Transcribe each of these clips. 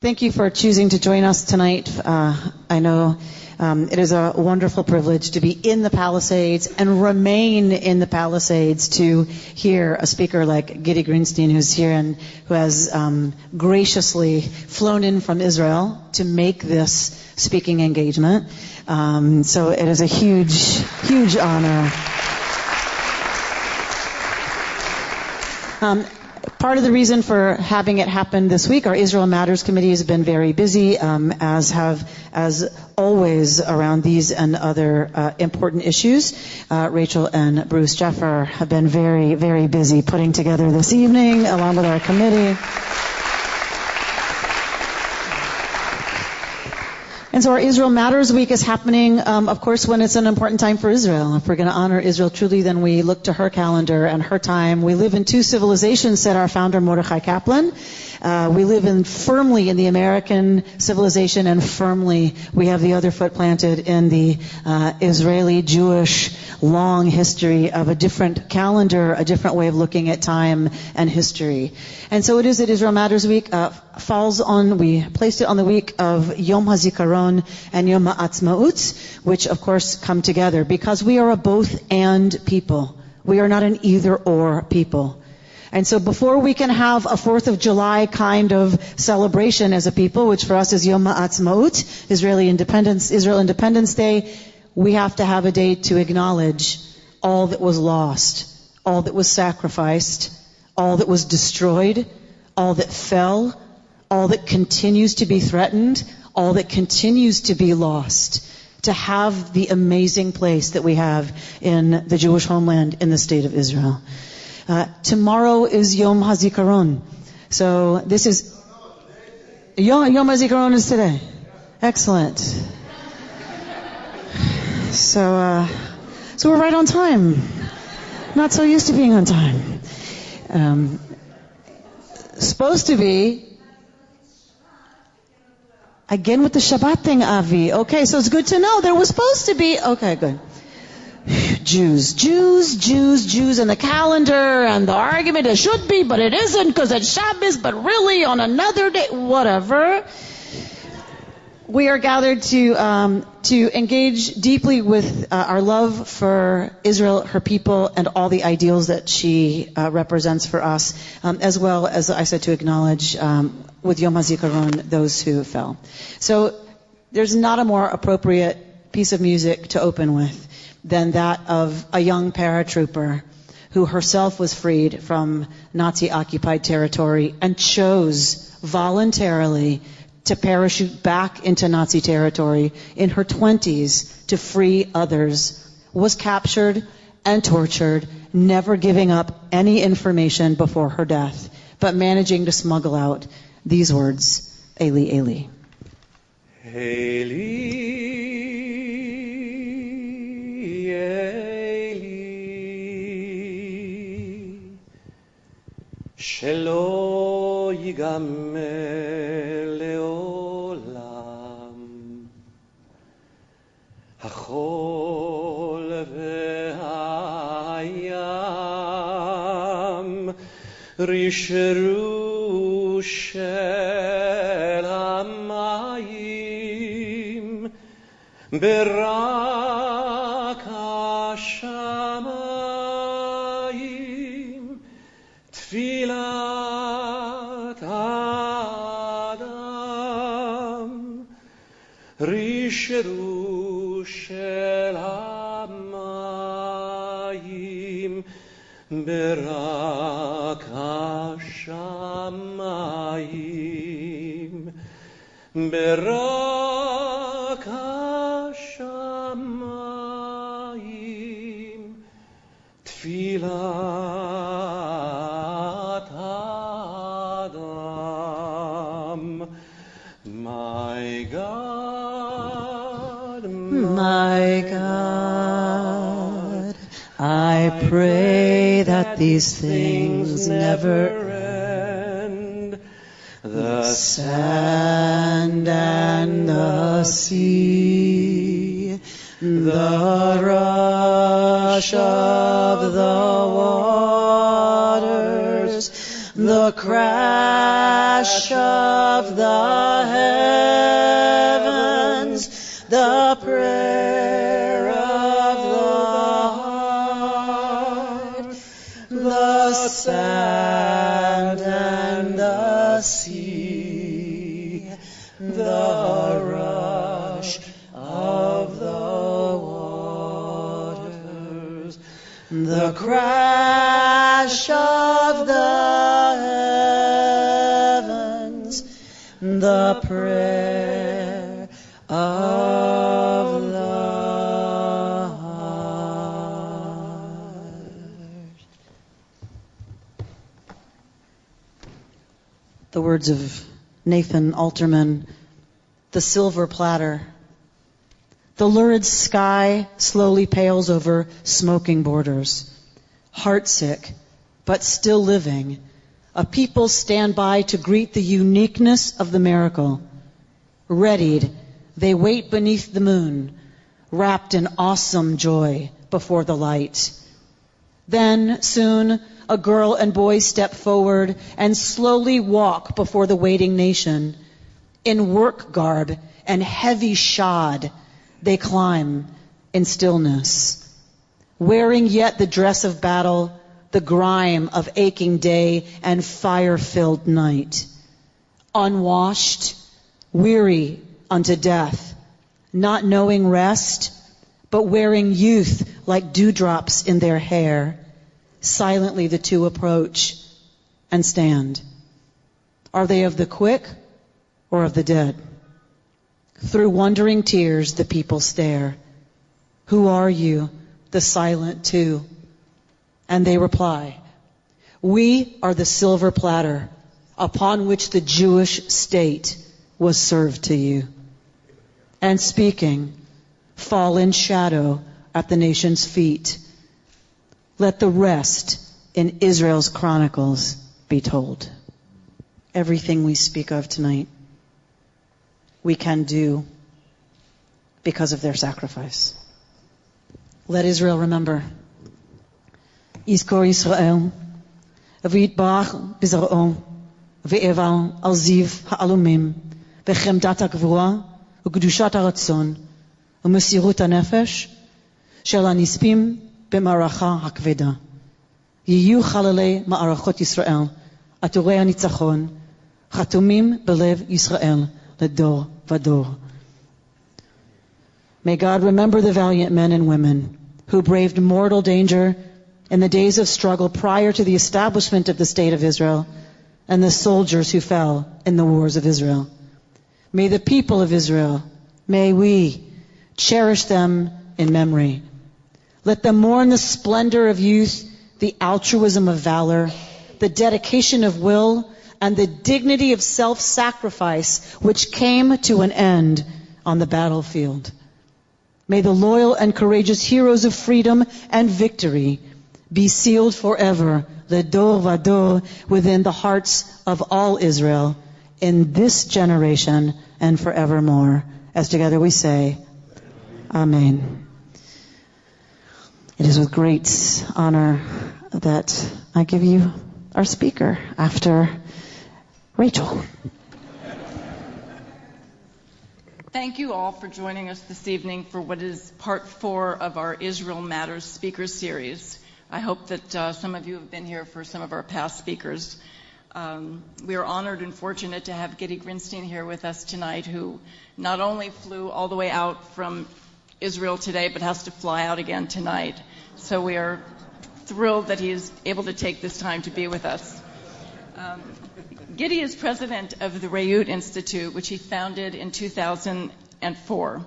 Thank you for choosing to join us tonight. I know it is a wonderful privilege to be in the Palisades and remain in the Palisades to hear a speaker like Gidi Grinstein, who's here and who has graciously flown in from Israel to make this speaking engagement. So it is a huge, huge honor. Part of the reason for having it happen this week, our Israel Matters Committee has been very busy, as always around these and other important issues. Rachel and Bruce Jeffer have been very, very busy putting together this evening along with our committee. And so our Israel Matters Week is happening, of course, when it's an important time for Israel. If we're going to honor Israel truly, then we look to her calendar and her time. We live in two civilizations, said our founder, Mordechai Kaplan. We live firmly in the American civilization, and firmly we have the other foot planted in the Israeli-Jewish long history of a different calendar, a different way of looking at time and history. And so it is that Israel Matters Week we placed it on the week of Yom HaZikaron and Yom HaAtzmaut, which of course come together because we are a both and people. We are not an either or people. And so before we can have a 4th of July kind of celebration as a people, which for us is Yom HaAtzmaut, Israel Independence Day, we have to have a day to acknowledge all that was lost, all that was sacrificed, all that was destroyed, all that fell, all that continues to be threatened, all that continues to be lost, to have the amazing place that we have in the Jewish homeland in the state of Israel. Tomorrow is Yom HaZikaron. So this is... Yom HaZikaron is today. Excellent. So we're right on time. Not so used to being on time. Supposed to be... Again with the Shabbat thing, Avi. Okay, so it's good to know. There was supposed to be... Okay, good. Jews, and the calendar, and the argument, it should be, but it isn't, because it's Shabbos, but really on another day, whatever. We are gathered to engage deeply with our love for Israel, her people, and all the ideals that she represents for us, as well as I said, to acknowledge with Yom HaZikaron those who fell. So there's not a more appropriate piece of music to open with than that of a young paratrooper who herself was freed from Nazi-occupied territory and chose voluntarily to parachute back into Nazi territory in her 20s to free others, was captured and tortured, never giving up any information before her death, but managing to smuggle out these words, Eli, Eli. Eli, Eli, shelo yigamer leolam, hachol ve'hayam, rishru shel hamayim, berak hashamayim, tfilat adam, rishru shel hamayim, berak hashamayim, berak hashamayim, tfilat adam. My God, I pray that these things never end. The sand and the sea, the rush of the waters, the crash of the heavens, the prayer of the heart, the sand and the sea, the rush of the waters, the crash of the heavens, the prayer of the heart. The words of Nathan Alterman, the silver platter. The lurid sky slowly pales over smoking borders. Heartsick, but still living, a people stand by to greet the uniqueness of the miracle. Readied, they wait beneath the moon, wrapped in awesome joy before the light. Then, soon, a girl and boy step forward and slowly walk before the waiting nation. In work garb and heavy shod, they climb in stillness. Wearing yet the dress of battle, the grime of aching day and fire-filled night. Unwashed, weary unto death, not knowing rest, but wearing youth like dewdrops in their hair. Silently the two approach and stand. Are they of the quick or of the dead? Through wondering tears the people stare. Who are you, the silent two? And they reply, we are the silver platter upon which the Jewish state was served to you. And speaking, fall in shadow at the nation's feet. Let the rest in Israel's chronicles be told. Everything we speak of tonight, we can do because of their sacrifice. Let Israel remember. Yizkor Yisrael, v'yitbarach b'zar'o, v'eval al ziv ha'alumim, v'chemdat ha'gvura, v'kedushat ha'ratzon, v'mesirut ha'nefesh, shel ha'nispim b'ma'aracha ha'kveda. Yiyu chalalei ma'arachot Yisrael, aturei ha'nitzachon, chatumim belev Yisrael, ledor vador. May God remember the valiant men and women who braved mortal danger in the days of struggle prior to the establishment of the State of Israel, and the soldiers who fell in the wars of Israel. May the people of Israel, may we cherish them in memory. Let them mourn the splendor of youth, the altruism of valor, the dedication of will, and the dignity of self-sacrifice which came to an end on the battlefield. May the loyal and courageous heroes of freedom and victory be sealed forever, ledor vador, within the hearts of all Israel in this generation and forevermore. As together we say, Amen. It is with great honor that I give you our speaker after Rachel. Thank you all for joining us this evening for what is part 4 of our Israel Matters speaker series. I hope that some of you have been here for some of our past speakers. We are honored and fortunate to have Gidi Grinstein here with us tonight, who not only flew all the way out from Israel today, but has to fly out again tonight. So we are thrilled that he is able to take this time to be with us. Gidi is president of the Reut Institute, which he founded in 2004.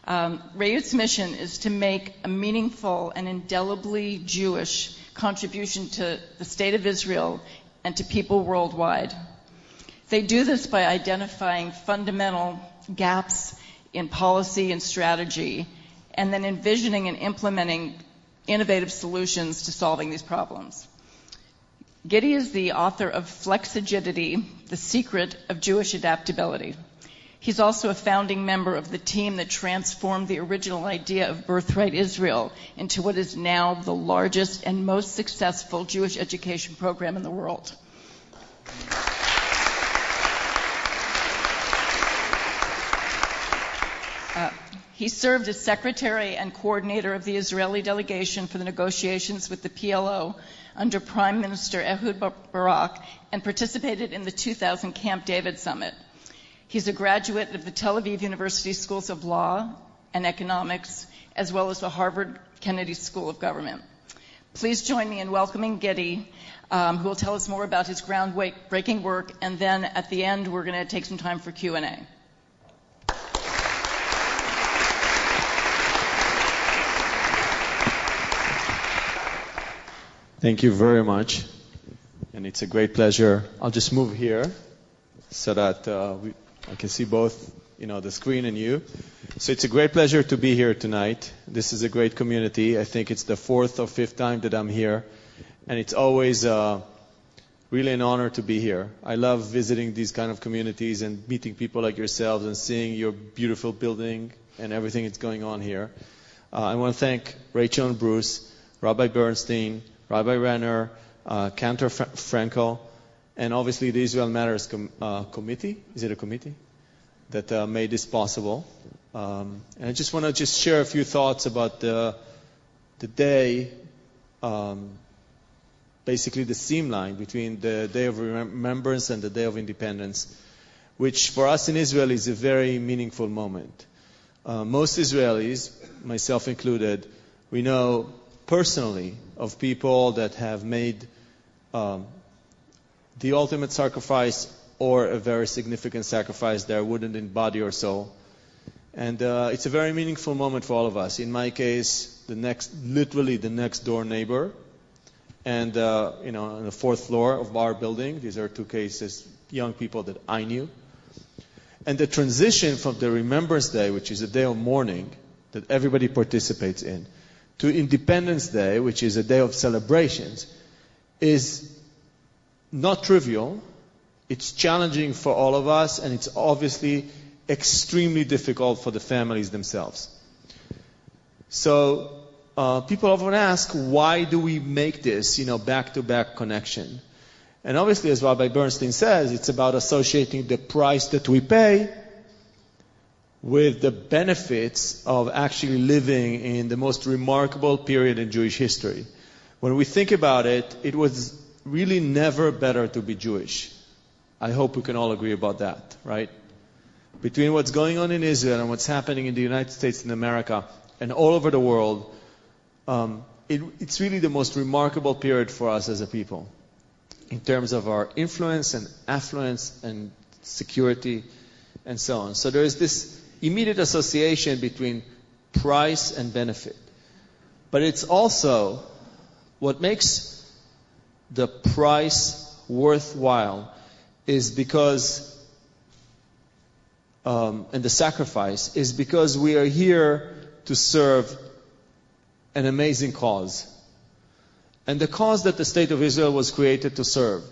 Reut's mission is to make a meaningful and indelibly Jewish contribution to the state of Israel and to people worldwide. They do this by identifying fundamental gaps in policy and strategy, and then envisioning and implementing innovative solutions to solving these problems. Gidi is the author of Flexigidity, The Secret of Jewish Adaptability. He's also a founding member of the team that transformed the original idea of Birthright Israel into what is now the largest and most successful Jewish education program in the world. He served as secretary and coordinator of the Israeli delegation for the negotiations with the PLO under Prime Minister Ehud Barak and participated in the 2000 Camp David Summit. He's a graduate of the Tel Aviv University Schools of Law and Economics, as well as the Harvard Kennedy School of Government. Please join me in welcoming Gidi, who will tell us more about his groundbreaking work, and then at the end we're going to take some time for Q&A. Thank you very much, and it's a great pleasure. I'll just move here so that I can see both, the screen and you. So it's a great pleasure to be here tonight. This is a great community. I think it's the 4th or 5th time that I'm here, and it's always really an honor to be here. I love visiting these kind of communities and meeting people like yourselves and seeing your beautiful building and everything that's going on here. I want to thank Rachel and Bruce, Rabbi Bernstein, Rabbi Renner, Cantor Frankel, and obviously the Israel Matters committee. Is it a committee? That made this possible. And I just want to share a few thoughts about the day, basically the seam line between the Day of Remembrance and the Day of Independence, which for us in Israel is a very meaningful moment. Most Israelis, myself included, we know personally of people that have made the ultimate sacrifice or a very significant sacrifice there, wouldn't in body or soul. And it's a very meaningful moment for all of us. In my case, literally the next door neighbor, and on the 4th floor of our building. These are 2 cases, young people that I knew. And the transition from the Remembrance Day, which is a day of mourning that everybody participates in, to Independence Day, which is a day of celebrations, is not trivial. It's challenging for all of us, and it's obviously extremely difficult for the families themselves. So people often ask, why do we make this, back-to-back connection? And obviously, as Rabbi Bernstein says, it's about associating the price that we pay with the benefits of actually living in the most remarkable period in Jewish history. When we think about it, it was really never better to be Jewish. I hope we can all agree about that, right? Between what's going on in Israel and what's happening in the United States and America and all over the world, it's really the most remarkable period for us as a people in terms of our influence and affluence and security and so on. So there is this immediate association between price and benefit. But it's also what makes the price worthwhile is because, and the sacrifice is because we are here to serve an amazing cause. And the cause that the State of Israel was created to serve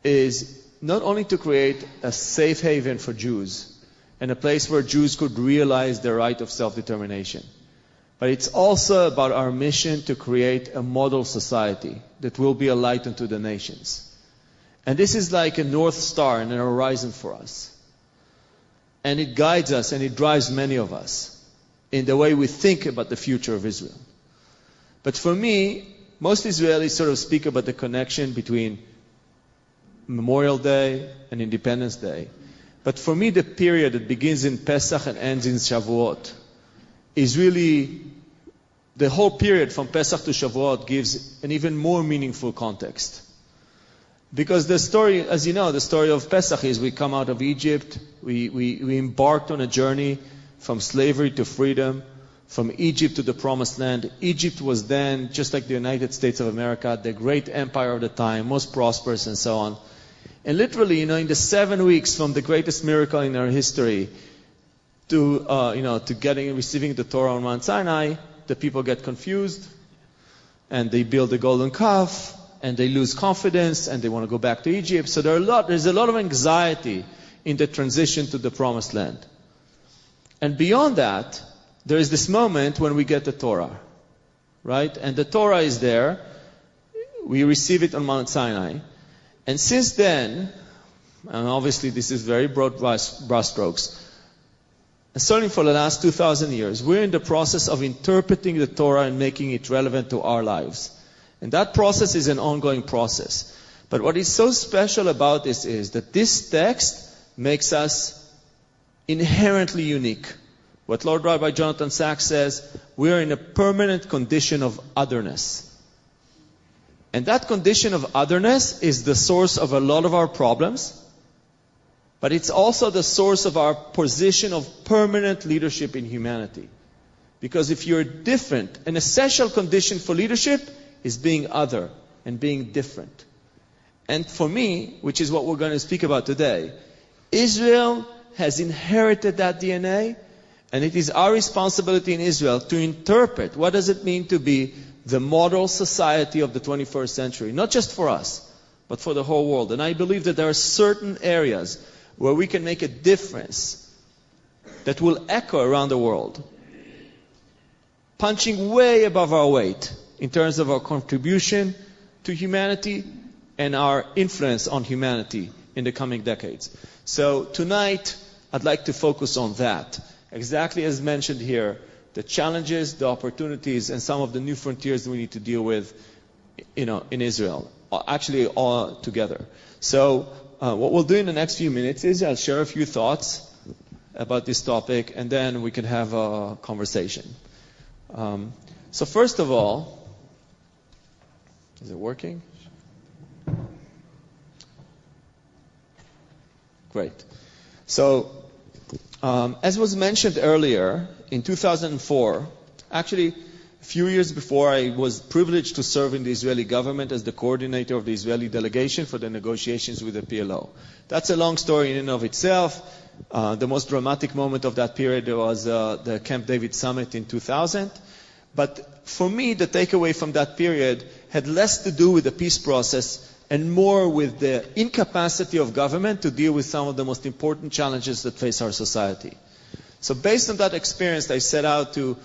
is not only to create a safe haven for Jews and a place where Jews could realize their right of self-determination, but it's also about our mission to create a model society that will be a light unto the nations. And this is like a North Star and a horizon for us. And it guides us and it drives many of us in the way we think about the future of Israel. But for me, most Israelis sort of speak about the connection between Memorial Day and Independence Day. But for me, the period that begins in Pesach and ends in Shavuot is really, the whole period from Pesach to Shavuot gives an even more meaningful context. Because the story, as you know, the story of Pesach is we come out of Egypt, we embarked on a journey from slavery to freedom, from Egypt to the Promised Land. Egypt was then, just like the United States of America, the great empire of the time, most prosperous and so on. And literally, in the 7 weeks from the greatest miracle in our history to receiving the Torah on Mount Sinai, the people get confused and they build a golden calf and they lose confidence and they want to go back to Egypt. So there's a lot of anxiety in the transition to the Promised Land. And beyond that, there is this moment when we get the Torah, right? And the Torah is there. We receive it on Mount Sinai. And since then, and obviously this is very broad brushstrokes, And certainly for the last 2,000 years, we're in the process of interpreting the Torah and making it relevant to our lives. And that process is an ongoing process. But what is so special about this is that this text makes us inherently unique. What Lord Rabbi Jonathan Sachs says, we are in a permanent condition of otherness. And that condition of otherness is the source of a lot of our problems, but it's also the source of our position of permanent leadership in humanity. Because if you're different, an essential condition for leadership is being other and being different. And for me, which is what we're going to speak about today, Israel has inherited that DNA, and it is our responsibility in Israel to interpret what does it mean to be the model society of the 21st century, not just for us, but for the whole world. And I believe that there are certain areas where we can make a difference that will echo around the world, punching way above our weight in terms of our contribution to humanity and our influence on humanity in the coming decades. So tonight, I'd like to focus on that. Exactly as mentioned here, the challenges, the opportunities, and some of the new frontiers we need to deal with, in Israel. Actually, all together. So, what we'll do in the next few minutes is I'll share a few thoughts about this topic, and then we can have a conversation. So first of all, is it working? Great. So, as was mentioned earlier, in 2004, actually a few years before, I was privileged to serve in the Israeli government as the coordinator of the Israeli delegation for the negotiations with the PLO. That's a long story in and of itself. The most dramatic moment of that period was the Camp David summit in 2000. But for me, the takeaway from that period had less to do with the peace process and more with the incapacity of government to deal with some of the most important challenges that face our society. So based on that experience, I set out to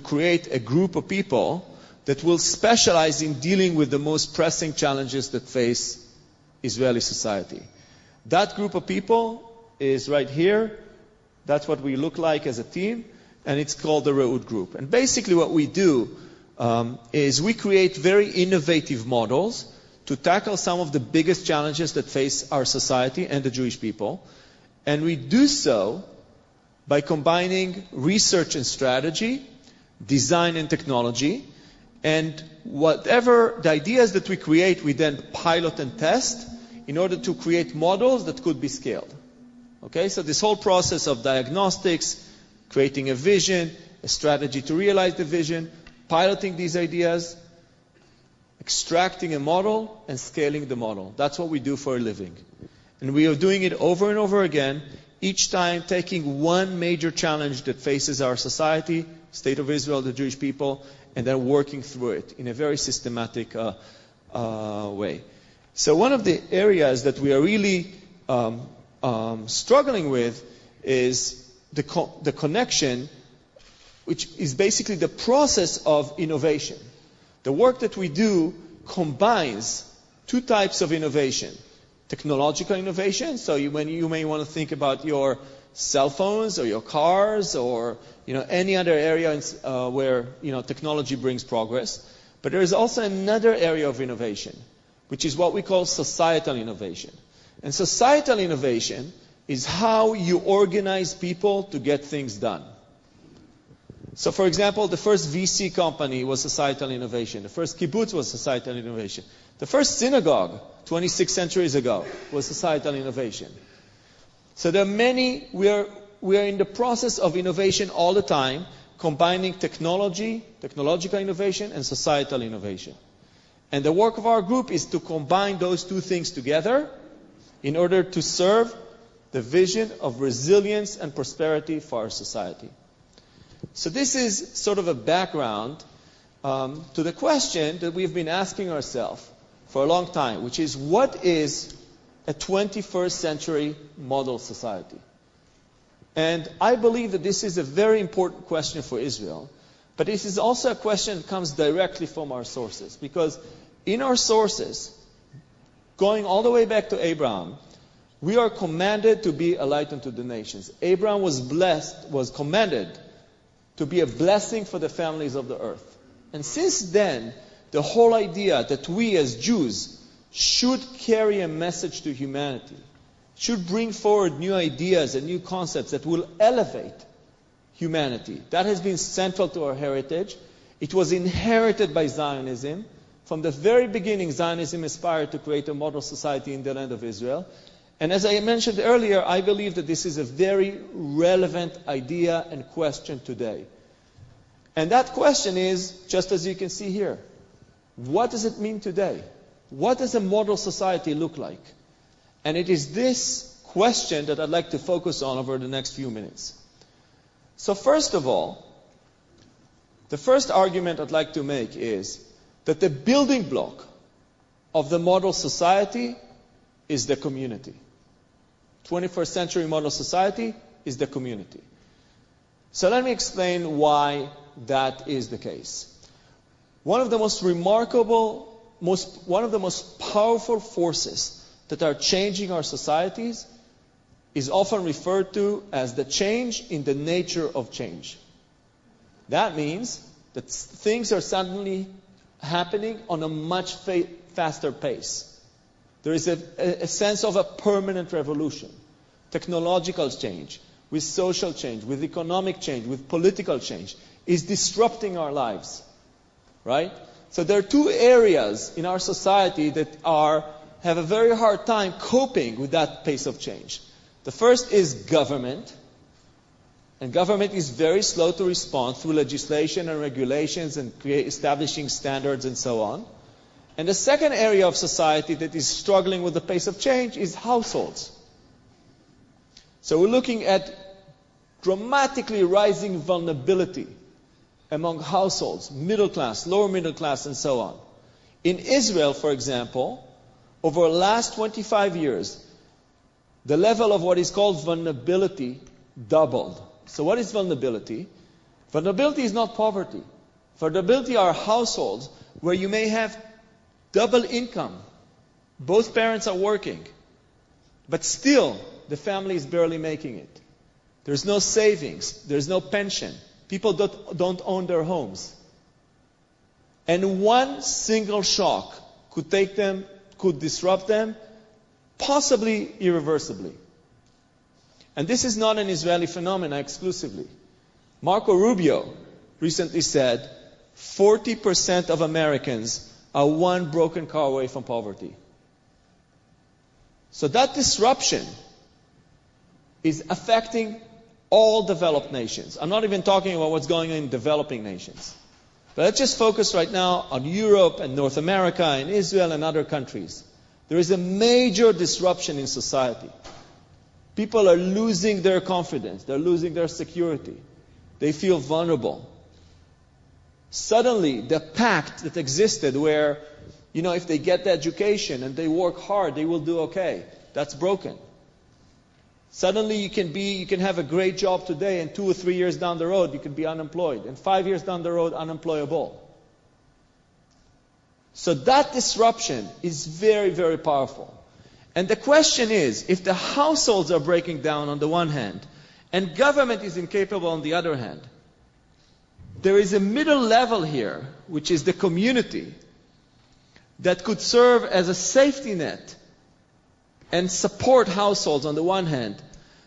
create a group of people that will specialize in dealing with the most pressing challenges that face Israeli society. That group of people is right here. That's what we look like as a team, and it's called the Reut Group. And basically what we do is we create very innovative models to tackle some of the biggest challenges that face our society and the Jewish people. And we do so by combining research and strategy, design and technology, and whatever the ideas that we create, we then pilot and test in order to create models that could be scaled. Okay, so this whole process of diagnostics, creating a vision, a strategy to realize the vision, piloting these ideas, extracting a model, and scaling the model. That's what we do for a living. And we are doing it over and over again, each time taking one major challenge that faces our society, State of Israel, the Jewish people, and then working through it in a very systematic way. So one of the areas that we are really struggling with is the connection, which is basically the process of innovation. The work that we do combines two types of innovation. Technological innovation, so when you may want to think about your cell phones or your cars or any other area where technology brings progress. But there is also another area of innovation, which is what we call societal innovation. And societal innovation is how you organize people to get things done. So for example, the first VC company was societal innovation. The first kibbutz was societal innovation. The first synagogue, 26 centuries ago, was societal innovation. So there are many, we are in the process of innovation all the time, combining technological innovation, and societal innovation. And the work of our group is to combine those two things together in order to serve the vision of resilience and prosperity for our society. So this is sort of a background to the question that we've been asking ourselves for a long time, which is, what is a 21st century model society? And I believe that this is a very important question for Israel, but this is also a question that comes directly from our sources, because in our sources, going all the way back to Abraham, We are commanded to be a light unto the nations. Abraham was commanded to be a blessing for the families of the earth. And since then, the whole idea that we as Jews should carry a message to humanity, should bring forward new ideas and new concepts that will elevate humanity. That has been central to our heritage. It was inherited by Zionism. From the very beginning, Zionism aspired to create a model society in the land of Israel. And as I mentioned earlier, I believe that this is a very relevant idea and question today. And that question is, just as you can see here, what does it mean today? What does a model society look like? And it is this question that I'd like to focus on over the next few minutes. So first of all, the first argument I'd like to make is that the building block of the model society is the community. 21st century model society is the community. So let me explain why that is the case. One of the most remarkable, one of the most powerful forces that are changing our societies is often referred to as the change in the nature of change. That means that things are suddenly happening on a much faster pace. There is a sense of a permanent revolution. Technological change, with social change, with economic change, with political change, is disrupting our lives. Right? So there are two areas in our society that have a very hard time coping with that pace of change. The first is government. And government is very slow to respond through legislation and regulations and establishing standards and so on. And the second area of society that is struggling with the pace of change is households. So we're looking at dramatically rising vulnerability among households, middle class, lower middle class, and so on. In Israel, for example, over the last 25 years, the level of what is called vulnerability doubled. So what is vulnerability? Vulnerability is not poverty. Vulnerability are households where you may have double income. Both parents are working. But still, the family is barely making it. There's no savings. There's no pension. People don't own their homes. And one single shock could disrupt them, possibly irreversibly. And this is not an Israeli phenomenon exclusively. Marco Rubio recently said 40% of Americans are one broken car away from poverty. So that disruption is affecting all developed nations. I'm not even talking about what's going on in developing nations. But let's just focus right now on Europe and North America and Israel and other countries. There is a major disruption in society. People are losing their confidence. They're losing their security. They feel vulnerable. Suddenly, the pact that existed where, if they get the education and they work hard, they will do okay. That's broken. Suddenly you can have a great job today, and 2 or 3 years down the road you can be unemployed, and 5 years down the road unemployable. So that disruption is very, very powerful. And the question is, if the households are breaking down on the one hand, and government is incapable on the other hand, there is a middle level here, which is the community, that could serve as a safety net and support households on the one hand.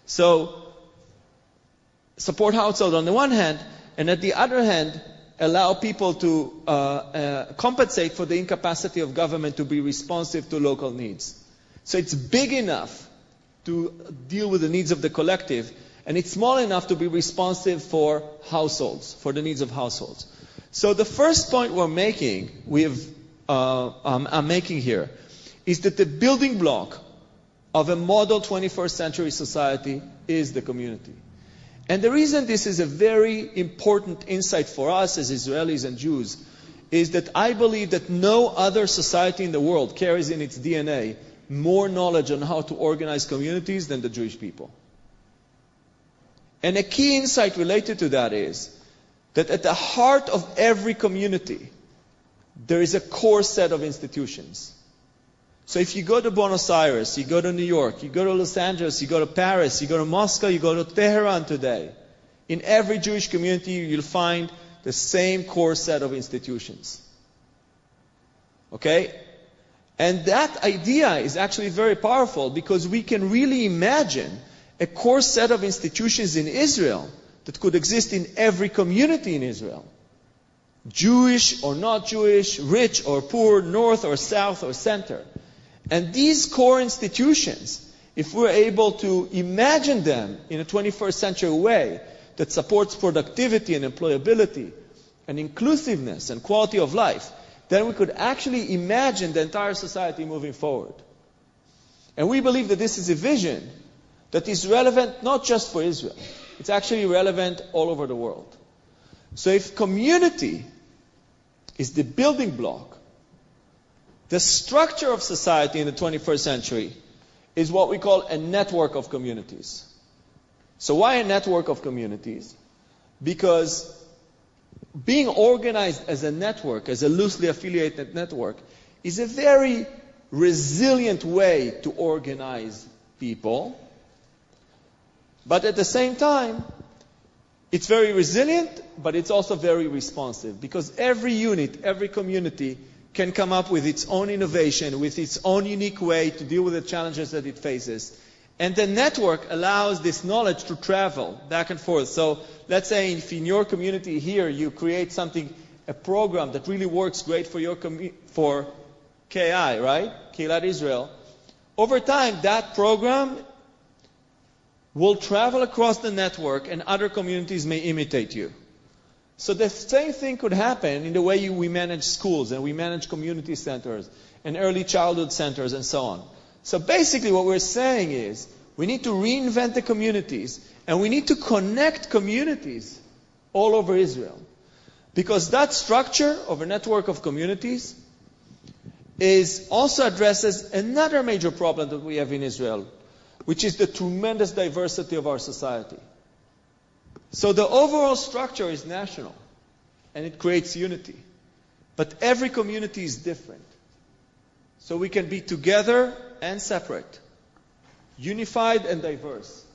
So, support households on the one hand, and at the other hand, allow people to compensate for the incapacity of government to be responsive to local needs. So it's big enough to deal with the needs of the collective, and it's small enough to be responsive for households, for the needs of households. So the first point I'm making here, is that the building block of a model 21st century society is the community. And the reason this is a very important insight for us as Israelis and Jews is that I believe that no other society in the world carries in its DNA more knowledge on how to organize communities than the Jewish people. And a key insight related to that is that at the heart of every community, there is a core set of institutions. So if you go to Buenos Aires, you go to New York, you go to Los Angeles, you go to Paris, you go to Moscow, you go to Tehran today, in every Jewish community you'll find the same core set of institutions. Okay? And that idea is actually very powerful because we can really imagine a core set of institutions in Israel that could exist in every community in Israel. Jewish or not Jewish, rich or poor, north or south or center. And these core institutions, if we're able to imagine them in a 21st century way that supports productivity and employability and inclusiveness and quality of life, then we could actually imagine the entire society moving forward. And we believe that this is a vision that is relevant not just for Israel. It's actually relevant all over the world. So if community is the building block, the structure of society in the 21st century is what we call a network of communities. So why a network of communities? Because being organized as a network, as a loosely affiliated network, is a very resilient way to organize people. But at the same time, it's very resilient, but it's also very responsive. Because every unit, every community can come up with its own innovation, with its own unique way to deal with the challenges that it faces. And the network allows this knowledge to travel back and forth. So let's say if in your community here you create something, a program that really works great for your for KI, right? Keilat Israel. Over time, that program will travel across the network and other communities may imitate you. So the same thing could happen in the way we manage schools and we manage community centers and early childhood centers and so on. So basically what we're saying is we need to reinvent the communities and we need to connect communities all over Israel. Because that structure of a network of communities also addresses another major problem that we have in Israel, which is the tremendous diversity of our society. So the overall structure is national, and it creates unity. But every community is different. So we can be together and separate, unified and diverse.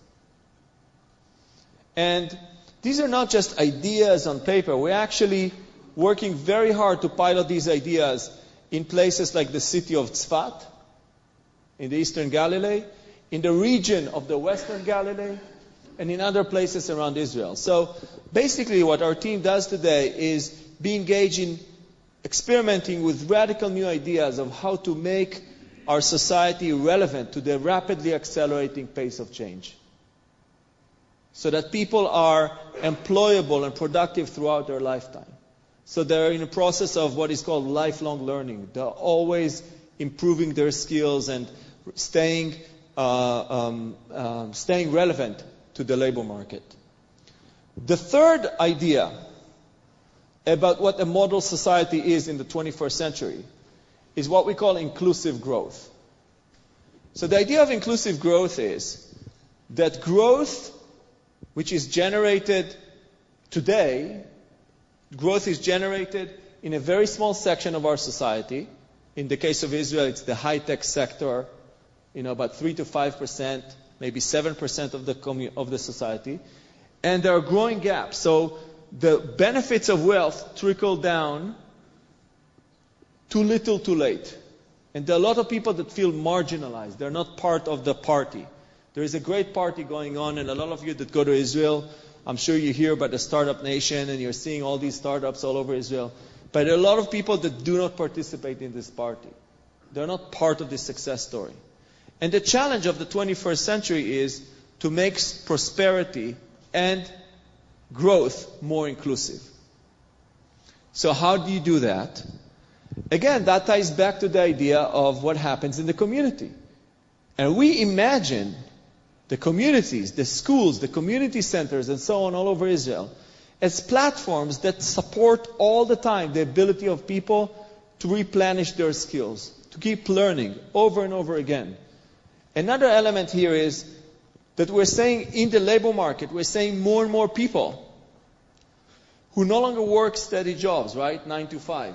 And these are not just ideas on paper. We're actually working very hard to pilot these ideas in places like the city of Tzfat, in the eastern Galilee, in the region of the western Galilee, and in other places around Israel. So basically what our team does today is be engaged in experimenting with radical new ideas of how to make our society relevant to the rapidly accelerating pace of change. So that people are employable and productive throughout their lifetime. So they're in a process of what is called lifelong learning. They're always improving their skills and staying relevant to the labor market. The third idea about what a model society is in the 21st century is what we call inclusive growth. So the idea of inclusive growth is that growth, which is generated today, growth is generated in a very small section of our society. In the case of Israel, it's the high-tech sector, about 3 to 5%, maybe 7% of the society. And there are growing gaps. So the benefits of wealth trickle down too little, too late. And there are a lot of people that feel marginalized. They're not part of the party. There is a great party going on, and a lot of you that go to Israel, I'm sure you hear about the startup nation, and you're seeing all these startups all over Israel. But there are a lot of people that do not participate in this party. They're not part of this success story. And the challenge of the 21st century is to make prosperity and growth more inclusive. So how do you do that? Again, that ties back to the idea of what happens in the community. And we imagine the communities, the schools, the community centers, and so on all over Israel as platforms that support all the time the ability of people to replenish their skills, to keep learning over and over again. Another element here is that we're saying in the labor market, we're saying more and more people who no longer work steady jobs, right? 9 to 5.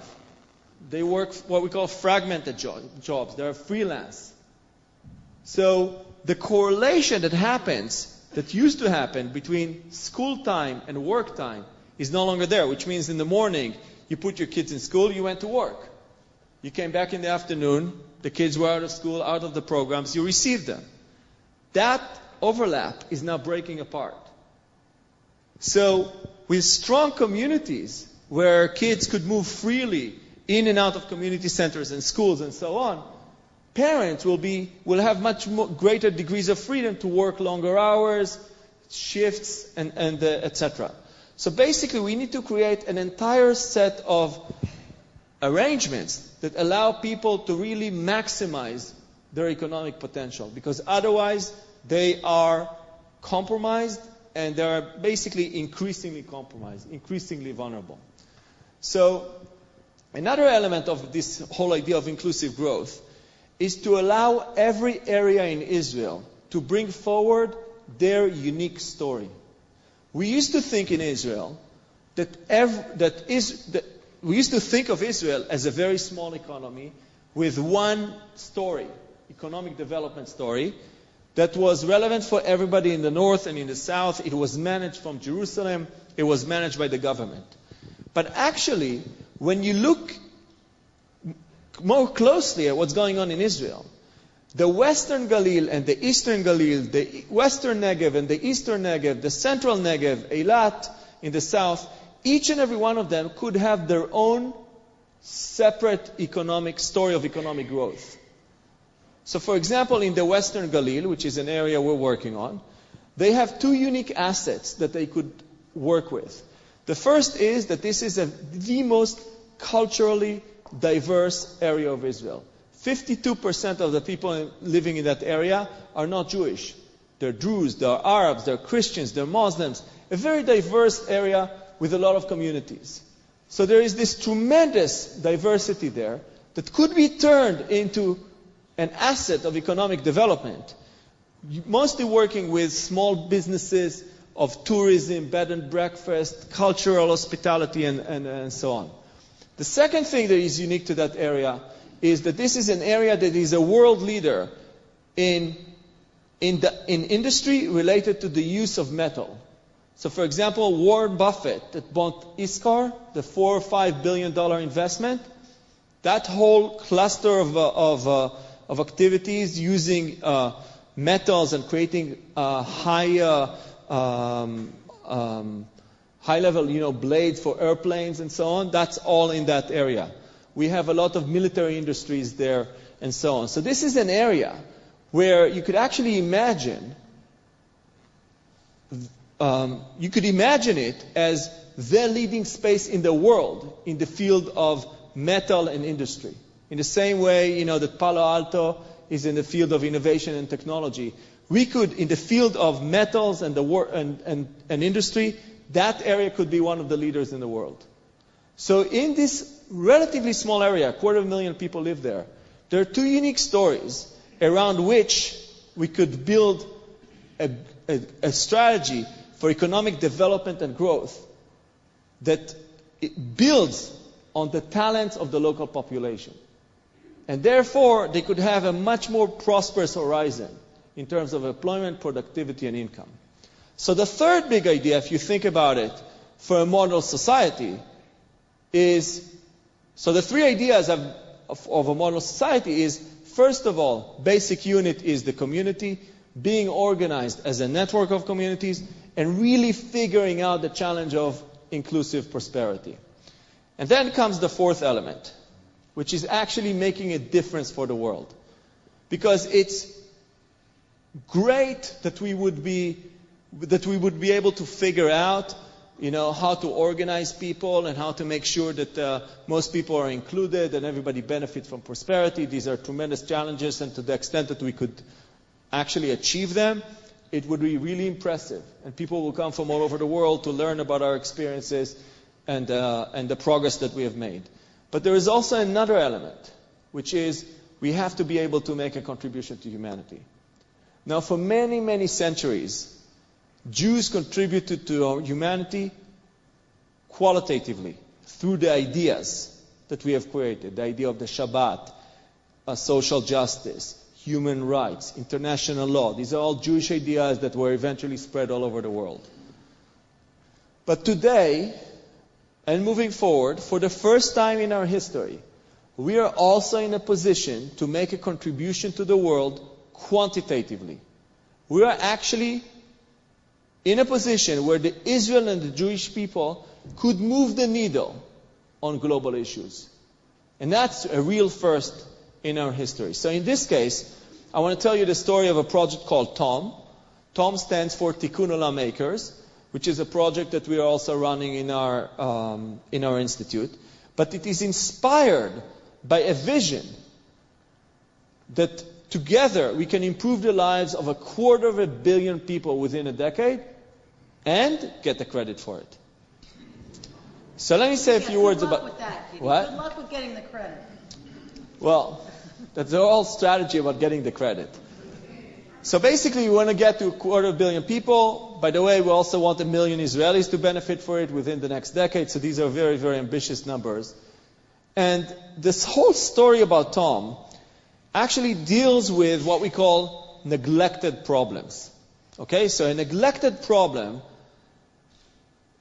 They work what we call fragmented jobs. They're freelance. So the correlation that happens, that used to happen between school time and work time is no longer there, which means in the morning you put your kids in school, you went to work. You came back in the afternoon, the kids were out of school, out of the programs, you received them. That overlap is now breaking apart. So with strong communities where kids could move freely in and out of community centers and schools and so on, parents will have much more greater degrees of freedom to work longer hours, shifts, and etc. So basically, we need to create an entire set of arrangements that allow people to really maximize their economic potential, because otherwise they are compromised and they are basically increasingly compromised, increasingly vulnerable. So another element of this whole idea of inclusive growth is to allow every area in Israel to bring forward their unique story. We used to think in Israel we used to think of Israel as a very small economy with one story, economic development story, that was relevant for everybody in the north and in the south. It was managed from Jerusalem. It was managed by the government. But actually, when you look more closely at what's going on in Israel, the Western Galil and the Eastern Galil, the Western Negev and the Eastern Negev, the Central Negev, Eilat in the south, each and every one of them could have their own separate economic story of economic growth. So for example, in the Western Galil, which is an area we're working on, they have two unique assets that they could work with. The first is that this is the most culturally diverse area of Israel. 52% of the people living in that area are not Jewish. They're Druze, they're Arabs, they're Christians, they're Muslims. A very diverse area with a lot of communities. So there is this tremendous diversity there that could be turned into an asset of economic development, mostly working with small businesses of tourism, bed and breakfast, cultural hospitality, and so on. The second thing that is unique to that area is that this is an area that is a world leader in industry related to the use of metal. So for example, Warren Buffett that bought Iskar, the $4 or $5 billion investment, that whole cluster of activities using metals and creating high level, blades for airplanes and so on, that's all in that area. We have a lot of military industries there and so on. So this is an area where you could actually imagine, it as the leading space in the world in the field of metal and industry. In the same way, that Palo Alto is in the field of innovation and technology. We could, in the field of metals and industry, that area could be one of the leaders in the world. So in this relatively small area, 250,000 people live there, there are two unique stories around which we could build a strategy for economic development and growth that it builds on the talents of the local population. And therefore, they could have a much more prosperous horizon in terms of employment, productivity, and income. So the third big idea, if you think about it, for a model society is, so the three ideas of a model society is, first of all, basic unit is the community, being organized as a network of communities, and really figuring out the challenge of inclusive prosperity. And then comes the fourth element, which is actually making a difference for the world. Because it's great that we would be able to figure out, how to organize people and how to make sure that most people are included and everybody benefits from prosperity. These are tremendous challenges, and to the extent that we could actually achieve them, it would be really impressive. And people will come from all over the world to learn about our experiences and the progress that we have made. But there is also another element, which is we have to be able to make a contribution to humanity. Now, for many, many centuries, Jews contributed to humanity qualitatively through the ideas that we have created. The idea of the Shabbat, social justice, human rights, international law. These are all Jewish ideas that were eventually spread all over the world. But today, and moving forward, for the first time in our history, we are also in a position to make a contribution to the world quantitatively. We are actually in a position where the Israel and the Jewish people could move the needle on global issues. And that's a real first in our history. So in this case, I want to tell you the story of a project called TOM. TOM stands for Tikkun Olam Makers, which is a project that we are also running in our institute. But it is inspired by a vision that together we can improve the lives of 250 million people within a decade and get the credit for it. So let me say a few words about... Good luck with that, Gidi. What? Good luck with getting the credit. Well, that's the whole strategy about getting the credit. So basically, we want to get to 250 million people. By the way, we also want 1 million Israelis to benefit for it within the next decade. So these are very, very ambitious numbers. And this whole story about Tom actually deals with what we call neglected problems. Okay, so a neglected problem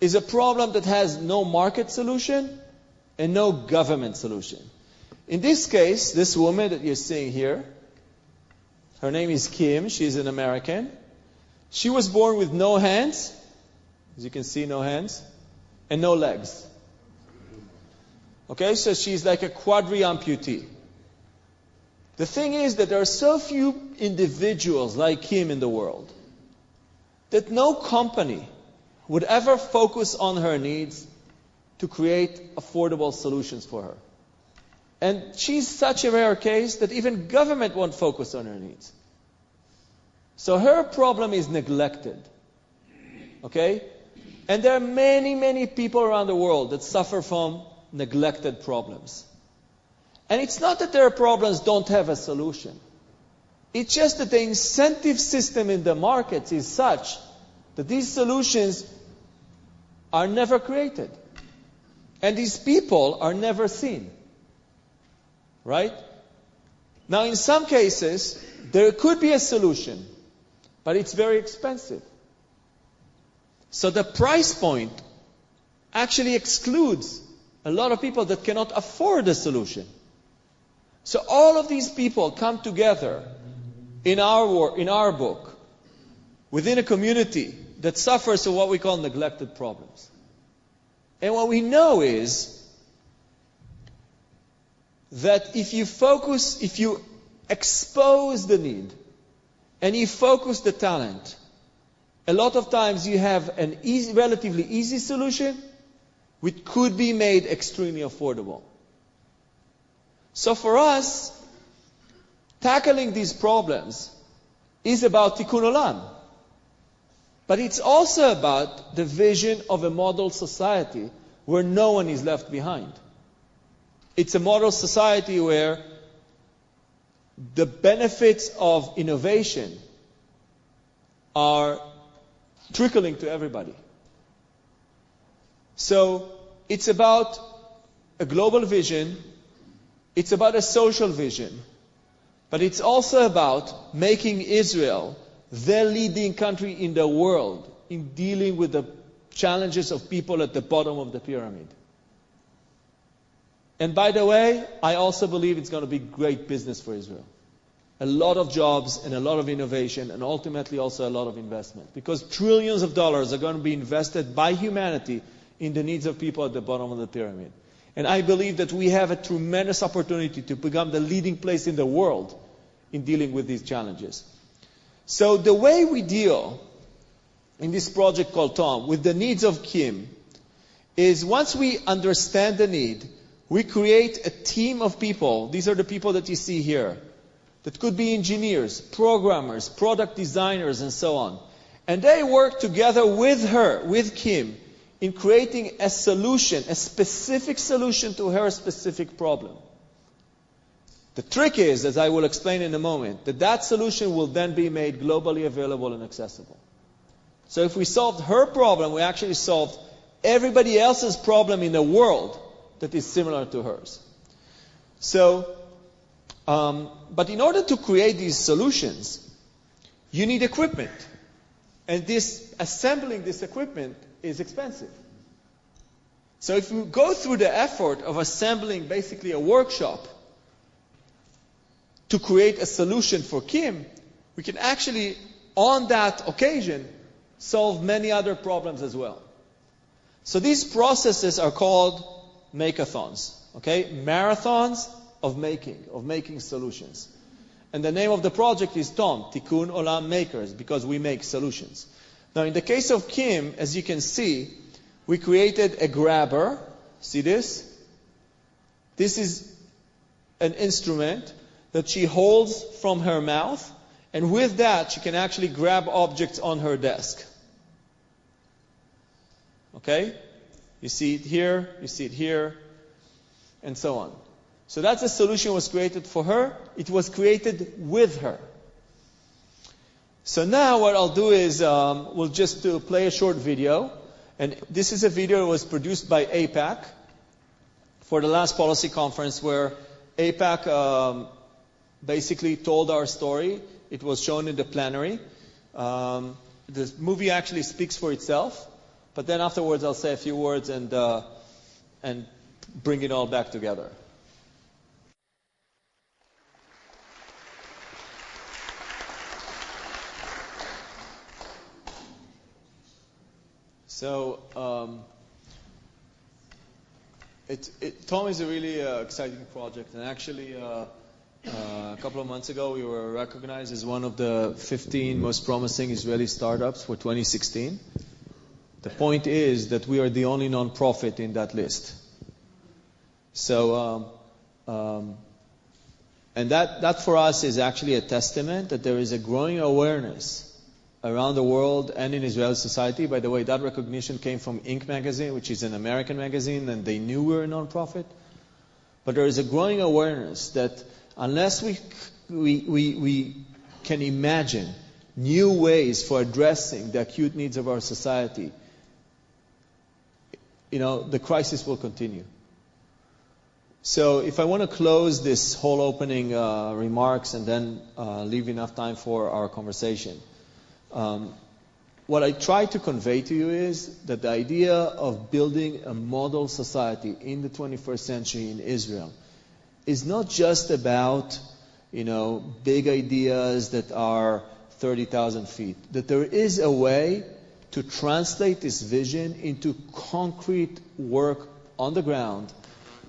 is a problem that has no market solution and no government solution. In this case, this woman that you're seeing here, her name is Kim. She's an American. She was born with no hands, as you can see, no hands, and no legs. Okay, so she's like a quadri-amputee. The thing is that there are so few individuals like Kim in the world that no company would ever focus on her needs to create affordable solutions for her. And she's such a rare case that even government won't focus on her needs. So her problem is neglected. Okay? And there are many, many people around the world that suffer from neglected problems. And it's not that their problems don't have a solution. It's just that the incentive system in the markets is such that these solutions are never created. And these people are never seen. Right? Now, in some cases, there could be a solution, but it's very expensive. So the price point actually excludes a lot of people that cannot afford a solution. So all of these people come together in our book, within a community that suffers from what we call neglected problems. And what we know is that if you expose the need, and you focus the talent, a lot of times you have an relatively easy solution, which could be made extremely affordable. So for us, tackling these problems is about Tikkun Olam. But it's also about the vision of a model society where no one is left behind. It's a model society where the benefits of innovation are trickling to everybody. So it's about a global vision, it's about a social vision, but it's also about making Israel the leading country in the world in dealing with the challenges of people at the bottom of the pyramid. And by the way, I also believe it's going to be great business for Israel. A lot of jobs and a lot of innovation and ultimately also a lot of investment. Because trillions of dollars are going to be invested by humanity in the needs of people at the bottom of the pyramid. And I believe that we have a tremendous opportunity to become the leading place in the world in dealing with these challenges. So the way we deal in this project called Tom with the needs of Kim is once we understand the need, we create a team of people. These are the people that you see here. That could be engineers, programmers, product designers, and so on. And they work together with her, with Kim, in creating a solution, a specific solution to her specific problem. The trick is, as I will explain in a moment, that solution will then be made globally available and accessible. So if we solved her problem, we actually solved everybody else's problem in the world that is similar to hers. So, but in order to create these solutions, you need equipment. And assembling this equipment is expensive. So if you go through the effort of assembling basically a workshop to create a solution for Kim, we can actually, on that occasion, solve many other problems as well. So these processes are called makeathons, okay? Marathons of making solutions. And the name of the project is TOM, Tikkun Olam Makers, because we make solutions. Now in the case of Kim, as you can see, we created a grabber. See this? This is an instrument that she holds from her mouth, and with that she can actually grab objects on her desk. Okay? You see it here, you see it here, and so on. So that's a solution was created for her. It was created with her. So now what I'll do is we'll just play a short video. And this is a video that was produced by AIPAC for the last policy conference, where AIPAC basically told our story. It was shown in the plenary. The movie actually speaks for itself. But then afterwards I'll say a few words and bring it all back together. So, TOM is a really exciting project, and actually a couple of months ago we were recognized as one of the 15 most promising Israeli startups for 2016. The point is that we are the only non-profit in that list. So, and that for us is actually a testament that there is a growing awareness around the world and in Israeli society. By the way, that recognition came from Inc. magazine, which is an American magazine, and they knew we were a non-profit. But there is a growing awareness that unless we can imagine new ways for addressing the acute needs of our society, the crisis will continue. So if I want to close this whole opening remarks and then leave enough time for our conversation, what I try to convey to you is that the idea of building a model society in the 21st century in Israel is not just about, big ideas that are 30,000 feet. That there is a way to translate this vision into concrete work on the ground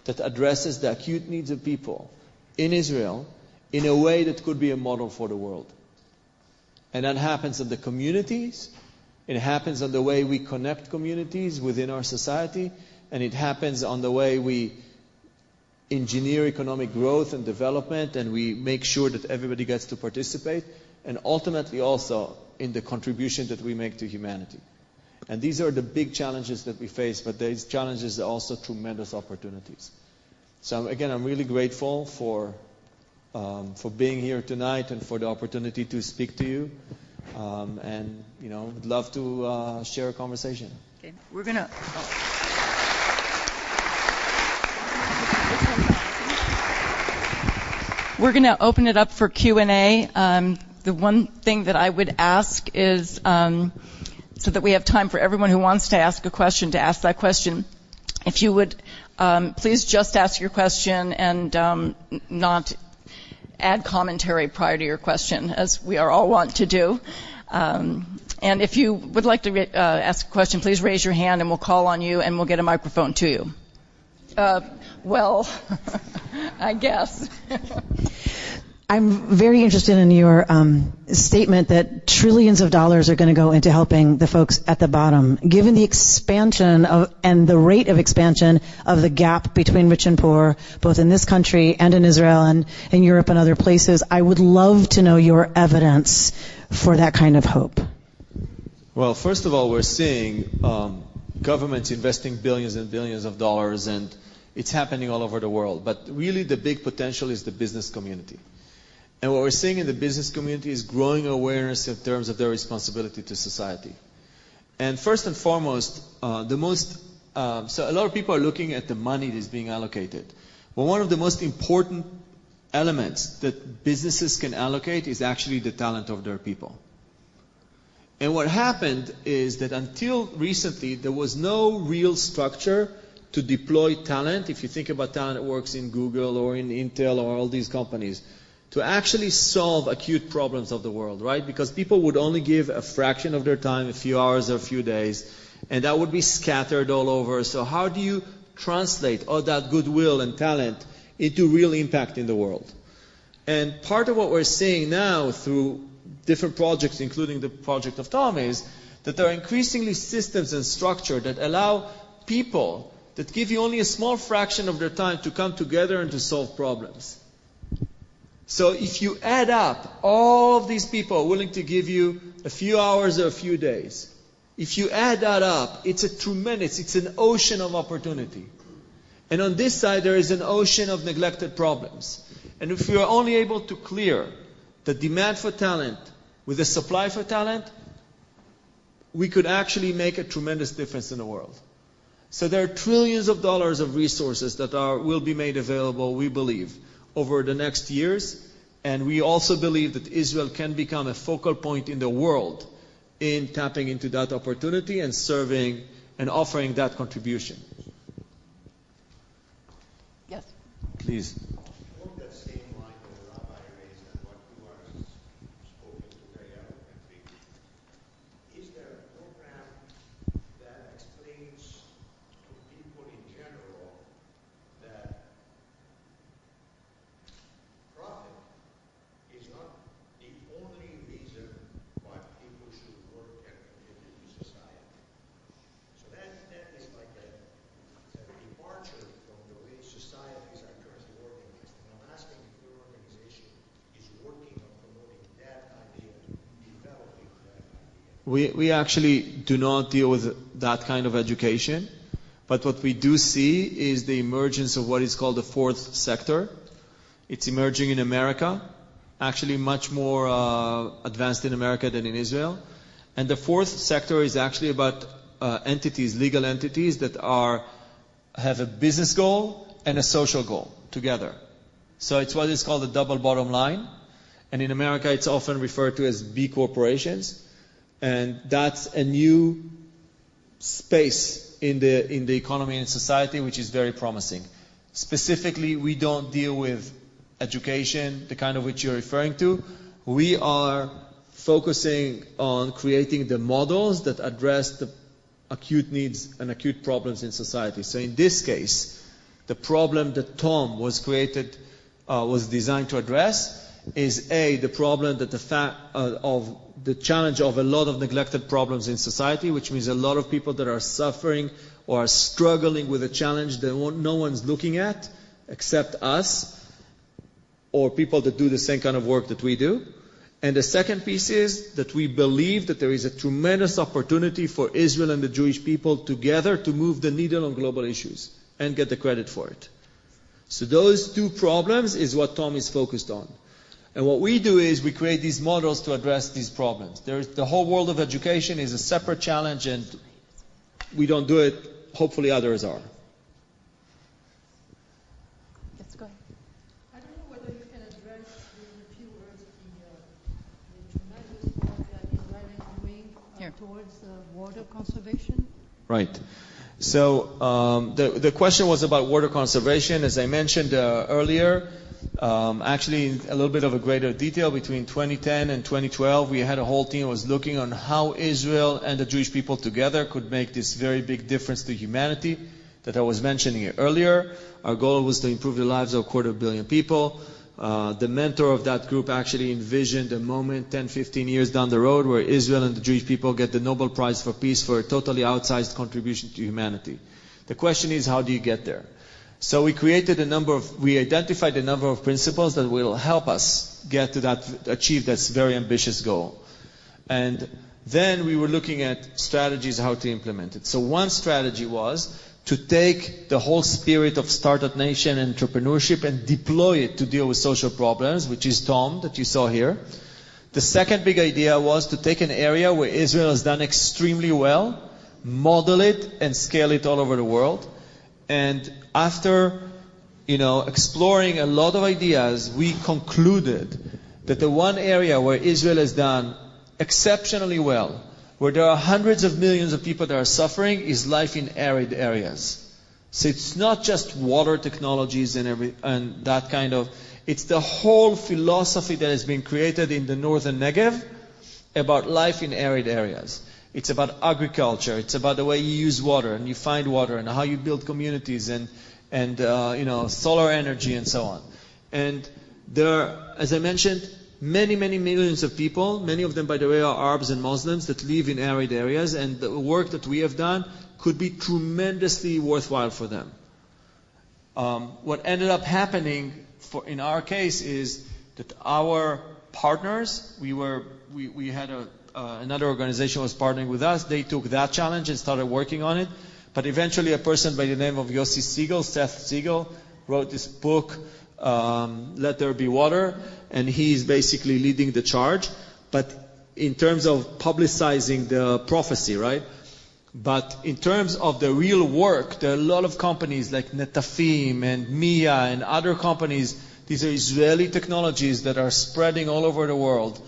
that addresses the acute needs of people in Israel in a way that could be a model for the world. And that happens in the communities, it happens on the way we connect communities within our society, and it happens on the way we engineer economic growth and development, and we make sure that everybody gets to participate, and ultimately also in the contribution that we make to humanity. And these are the big challenges that we face, but these challenges are also tremendous opportunities. So again, I'm really grateful for being here tonight and for the opportunity to speak to you. And, would love to share a conversation. Okay, we're going to... We're going to open it up for Q&A. The one thing that I would ask is, so that we have time for everyone who wants to ask a question to ask that question, if you would please just ask your question and not add commentary prior to your question, as we are all wont to do. And if you would like to ask a question, please raise your hand and we'll call on you and we'll get a microphone to you. Well, I guess. I'm very interested in your statement that trillions of dollars are going to go into helping the folks at the bottom. Given the expansion and the rate of expansion of the gap between rich and poor, both in this country and in Israel and in Europe and other places, I would love to know your evidence for that kind of hope. Well, first of all, we're seeing governments investing billions and billions of dollars, and it's happening all over the world. But really the big potential is the business community. And what we're seeing in the business community is growing awareness in terms of their responsibility to society. And first and foremost, the most So a lot of people are looking at the money that's being allocated. But one of the most important elements that businesses can allocate is actually the talent of their people. And what happened is that until recently, there was no real structure to deploy talent. If you think about talent that works in Google or in Intel or all these companies, to actually solve acute problems of the world, right? Because people would only give a fraction of their time, a few hours or a few days, and that would be scattered all over. So how do you translate all that goodwill and talent into real impact in the world? And part of what we're seeing now through different projects, including the project of Tom, is that there are increasingly systems and structure that allow people that give you only a small fraction of their time to come together and to solve problems. So if you add up all of these people willing to give you a few hours or a few days, if you add that up, it's an ocean of opportunity. And on this side, there is an ocean of neglected problems. And if we are only able to clear the demand for talent with the supply for talent, we could actually make a tremendous difference in the world. So there are trillions of dollars of resources that will be made available, we believe, over the next years. And we also believe that Israel can become a focal point in the world in tapping into that opportunity and serving and offering that contribution. Yes. Please. Along that same line that the Rabbi raised and what you are spoken to very eloquently, is there a program that explains to people in general that profit is not the only reason why people should work and contribute to society? So that is like a departure from the way societies are currently organized. And I'm asking if your organization is working on promoting that idea, developing that idea. We actually do not deal with that kind of education. But what we do see is the emergence of what is called the fourth sector. It's emerging in America, actually much more advanced in America than in Israel. And the fourth sector is actually about entities, legal entities that have a business goal and a social goal together. So it's what is called a double bottom line. And in America, it's often referred to as B corporations. And that's a new space in the economy and society, which is very promising. Specifically, we don't deal with education, the kind of which you're referring to. We are focusing on creating the models that address the acute needs and acute problems in society. So in this case, the problem that Tom was designed to address is the problem that of the challenge of a lot of neglected problems in society, which means a lot of people that are suffering or are struggling with a challenge that no one's looking at except us or people that do the same kind of work that we do. And the second piece is that we believe that there is a tremendous opportunity for Israel and the Jewish people together to move the needle on global issues and get the credit for it. So those two problems is what Tom is focused on. And what we do is we create these models to address these problems. The whole world of education is a separate challenge, and we don't do it. Hopefully others are. Yes, go ahead. I don't know whether you can address in a few words the tremendous work that Israel is doing towards water conservation. Right. So the question was about water conservation. As I mentioned earlier, actually in a little bit of a greater detail, between 2010 and 2012, we had a whole team that was looking on how Israel and the Jewish people together could make this very big difference to humanity that I was mentioning earlier. Our goal was to improve the lives of 250 million people. The mentor of that group actually envisioned a moment 10, 15 years down the road where Israel and the Jewish people get the Nobel Prize for Peace for a totally outsized contribution to humanity. The question is, how do you get there? So we identified a number of principles that will help us achieve that very ambitious goal. And then we were looking at strategies how to implement it. So one strategy was to take the whole spirit of Startup Nation and entrepreneurship and deploy it to deal with social problems, which is Tom, that you saw here. The second big idea was to take an area where Israel has done extremely well, model it, and scale it all over the world. And after, exploring a lot of ideas, we concluded that the one area where Israel has done exceptionally well, where there are hundreds of millions of people that are suffering, is life in arid areas. So it's not just water technologies and that kind of, it's the whole philosophy that has been created in the northern Negev about life in arid areas. It's about agriculture. It's about the way you use water and you find water and how you build communities and solar energy and so on. And there are, as I mentioned, many, many millions of people, many of them, by the way, are Arabs and Muslims that live in arid areas, and the work that we have done could be tremendously worthwhile for them. What ended up happening in our case is that our partners, we had another organization was partnering with us. They took that challenge and started working on it. But eventually a person by the name of Seth Siegel, wrote this book, Let There Be Water, and he's basically leading the charge. But in terms of publicizing the prophecy, right? But in terms of the real work, there are a lot of companies like Netafim and Mia and other companies. These are Israeli technologies that are spreading all over the world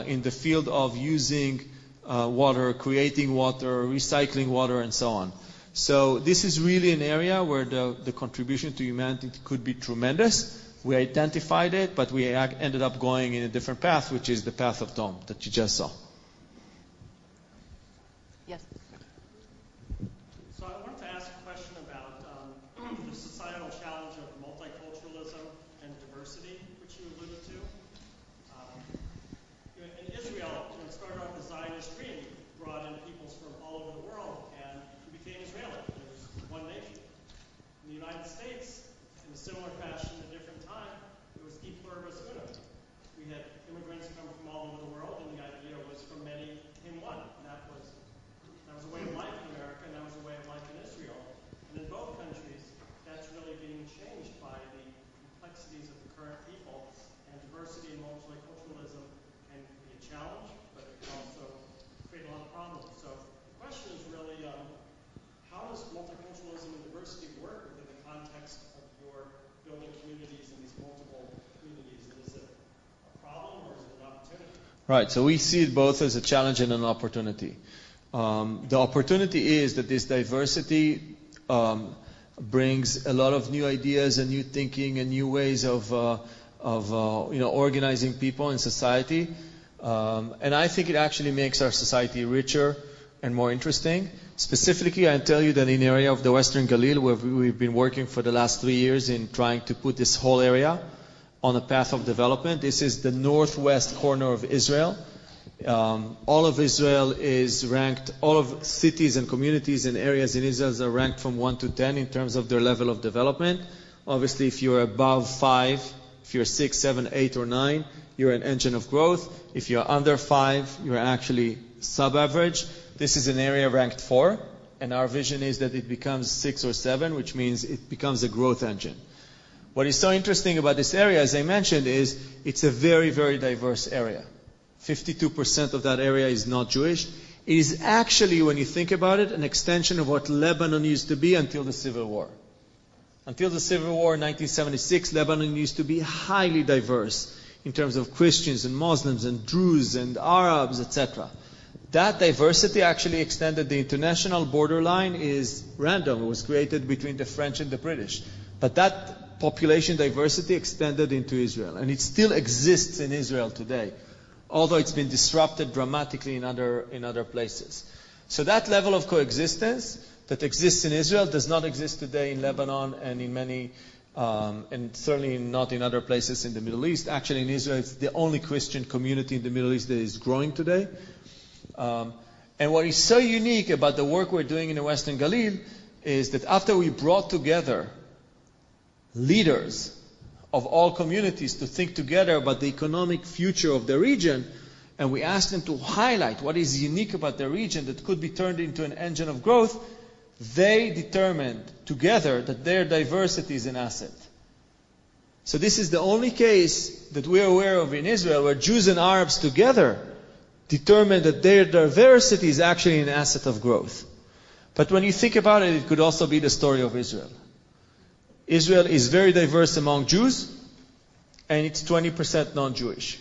in the field of using water, creating water, recycling water, and so on. So this is really an area where the contribution to humanity could be tremendous. We identified it, but we ended up going in a different path, which is the path of Tom that you just saw. Yes. So I wanted to ask a question about the societal challenge of multiculturalism and diversity, which you alluded to. In Israel, it started off as Zionist dream, brought in peoples from all over the world, and we became Israeli. There was one nation. In the United States, in a similar fashion, at a different time, it was E pluribus unum. We had immigrants come from all over the world, and the idea was from many came one. And that was a way of life in America, and that was a way of life in Israel. And in both countries, that's really being changed by the complexities of the current people. And diversity and multiculturalism can be a challenge, but it can also create a lot of problems. So the question is really, how does multiculturalism and diversity work within the context of your building communities and these multiple communities? And is it a problem or is it an opportunity? Right, so we see it both as a challenge and an opportunity. The opportunity is that this diversity brings a lot of new ideas and new thinking and new ways of organizing people in society. And I think it actually makes our society richer and more interesting. Specifically, I tell you that in the area of the Western Galil, where we've been working for the last 3 years in trying to put this whole area on a path of development. This is the northwest corner of Israel. All of Israel is ranked, all of cities and communities and areas in Israel are ranked from 1 to 10 in terms of their level of development. Obviously, if you're above 5, if you're 6, 7, 8, or 9, you're an engine of growth. If you're under 5, you're actually sub-average. This is an area ranked 4, and our vision is that it becomes 6 or 7, which means it becomes a growth engine. What is so interesting about this area, as I mentioned, is it's a very, very diverse area. 52% of that area is not Jewish. It is actually, when you think about it, an extension of what Lebanon used to be until the Civil War. Until the Civil War in 1976, Lebanon used to be highly diverse in terms of Christians and Muslims and Druze and Arabs, etc. That diversity actually extended. The international borderline is random. It was created between the French and the British. But that population diversity extended into Israel. And it still exists in Israel today, although it's been disrupted dramatically in other places. So that level of coexistence that exists in Israel does not exist today in Lebanon and in many, and certainly not in other places in the Middle East. Actually, in Israel, it's the only Christian community in the Middle East that is growing today. And what is so unique about the work we're doing in the Western Galil is that after we brought together leaders of all communities to think together about the economic future of the region, and we asked them to highlight what is unique about the region that could be turned into an engine of growth, they determined together that their diversity is an asset. So this is the only case that we are aware of in Israel where Jews and Arabs together determined that their diversity is actually an asset of growth. But when you think about it, it could also be the story of Israel. Israel is very diverse among Jews, and it's 20% non-Jewish.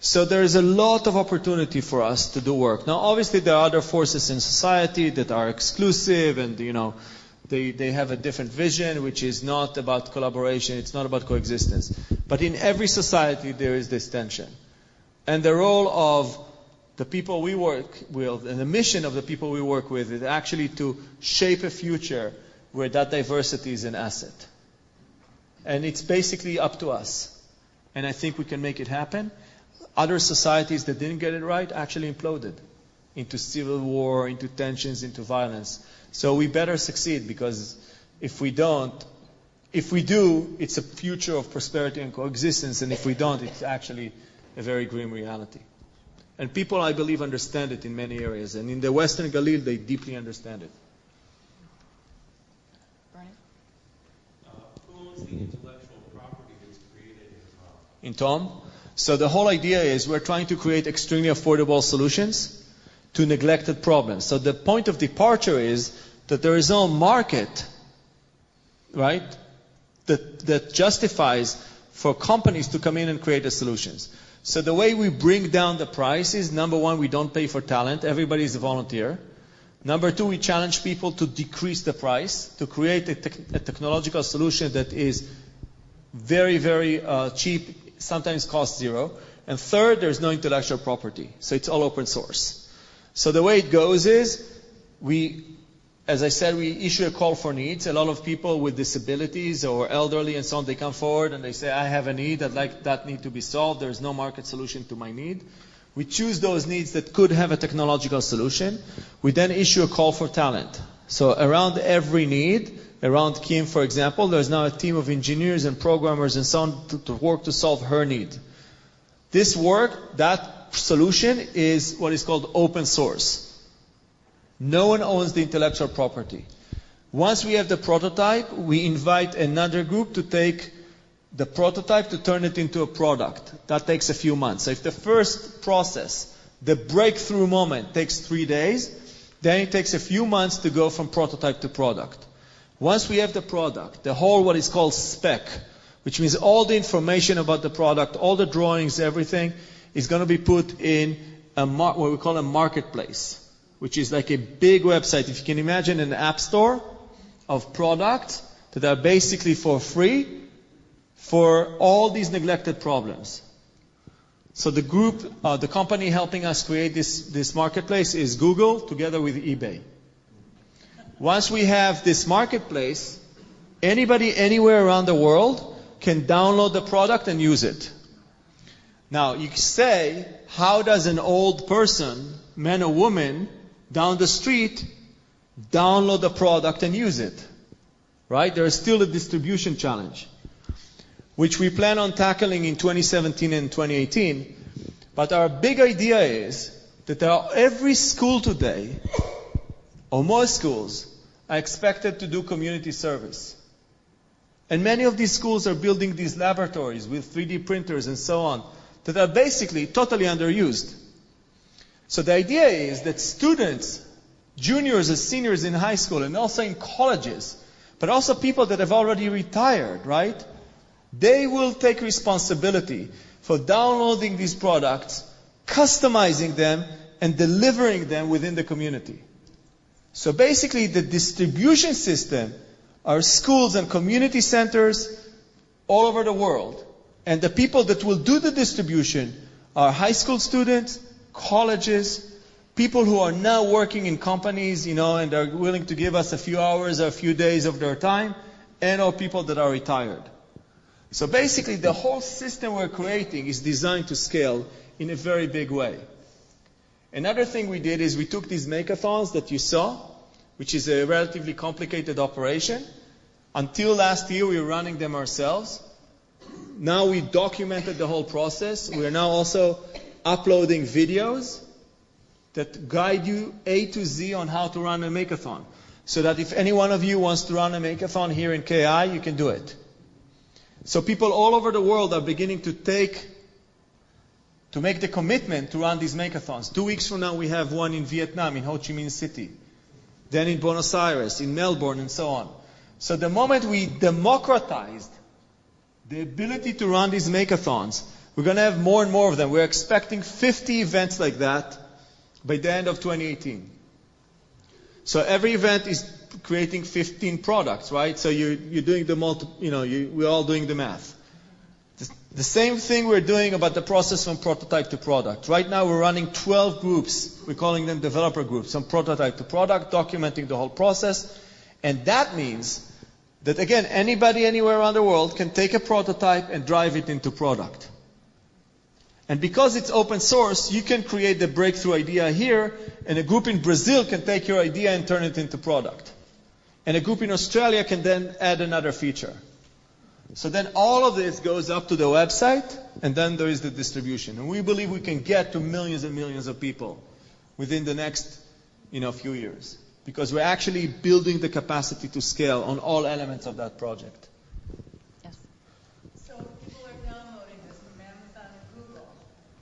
So there is a lot of opportunity for us to do work. Now, obviously, there are other forces in society that are exclusive, and they have a different vision, which is not about collaboration, it's not about coexistence. But in every society, there is this tension. And the role of the people we work with, and the mission of the people we work with, is actually to shape a future where that diversity is an asset. And it's basically up to us. And I think we can make it happen. Other societies that didn't get it right actually imploded into civil war, into tensions, into violence. So we better succeed, because if we do, it's a future of prosperity and coexistence, and if we don't, it's actually a very grim reality. And people, I believe, understand it in many areas. And in the Western Galil, they deeply understand it. Bernie? Who owns the intellectual property that's created In Tom? So the whole idea is we're trying to create extremely affordable solutions to neglected problems. So the point of departure is that there is no market, right, that justifies for companies to come in and create the solutions. So the way we bring down the price is, number one, we don't pay for talent. Everybody is a volunteer. Number two, we challenge people to decrease the price, to create a technological solution that is very, very cheap, sometimes costs zero. And third, there's no intellectual property. So it's all open source. So the way it goes is, as I said, we issue a call for needs. A lot of people with disabilities or elderly and so on, they come forward and they say, I have a need, I'd like that need to be solved. There's no market solution to my need. We choose those needs that could have a technological solution. We then issue a call for talent. So around every need, around Kim, for example, there's now a team of engineers and programmers and so on to work to solve her need. This work, that solution is what is called open source. No one owns the intellectual property. Once we have the prototype, we invite another group to take the prototype to turn it into a product. That takes a few months. So if the first process, the breakthrough moment, takes 3 days, then it takes a few months to go from prototype to product. Once we have the product, the whole what is called spec, which means all the information about the product, all the drawings, everything, is going to be put in what we call a marketplace, which is like a big website. If you can imagine an app store of products that are basically for free for all these neglected problems. So the group, the company helping us create this marketplace is Google together with eBay. Once we have this marketplace, anybody anywhere around the world can download the product and use it. Now, you say, how does an old person, man or woman, down the street, download the product and use it? Right? There is still a distribution challenge, which we plan on tackling in 2017 and 2018. But our big idea is that every school today, or most schools, are expected to do community service. And many of these schools are building these laboratories with 3D printers and so on that are basically totally underused. So the idea is that students, juniors and seniors in high school and also in colleges, but also people that have already retired, right? They will take responsibility for downloading these products, customizing them, and delivering them within the community. So basically the distribution system are schools and community centers all over the world. And the people that will do the distribution are high school students, colleges, people who are now working in companies, and are willing to give us a few hours or a few days of their time, and or people that are retired. So basically the whole system we're creating is designed to scale in a very big way. Another thing we did is we took these makeathons that you saw, which is a relatively complicated operation. Until last year, we were running them ourselves. Now we documented the whole process. We are now also uploading videos that guide you A to Z on how to run a makeathon. So that if any one of you wants to run a makeathon here in KI, you can do it. So people all over the world are beginning to make the commitment to run these makeathons. 2 weeks from now, we have one in Vietnam, in Ho Chi Minh City. then in Buenos Aires, in Melbourne, and so on. So the moment we democratized the ability to run these makeathons, we're going to have more and more of them. We're expecting 50 events like that by the end of 2018. So every event is creating 15 products, right? So you're doing the we're all doing the math. The same thing we're doing about the process from prototype to product. Right now we're running 12 groups. We're calling them developer groups, from prototype to product, documenting the whole process. And that means that, again, anybody anywhere around the world can take a prototype and drive it into product. And because it's open source, you can create the breakthrough idea here, and a group in Brazil can take your idea and turn it into product. And a group in Australia can then add another feature. So then all of this goes up to the website, and then there is the distribution. And we believe we can get to millions and millions of people within the next few years, because we're actually building the capacity to scale on all elements of that project. Yes. So people are downloading this from Amazon and Google,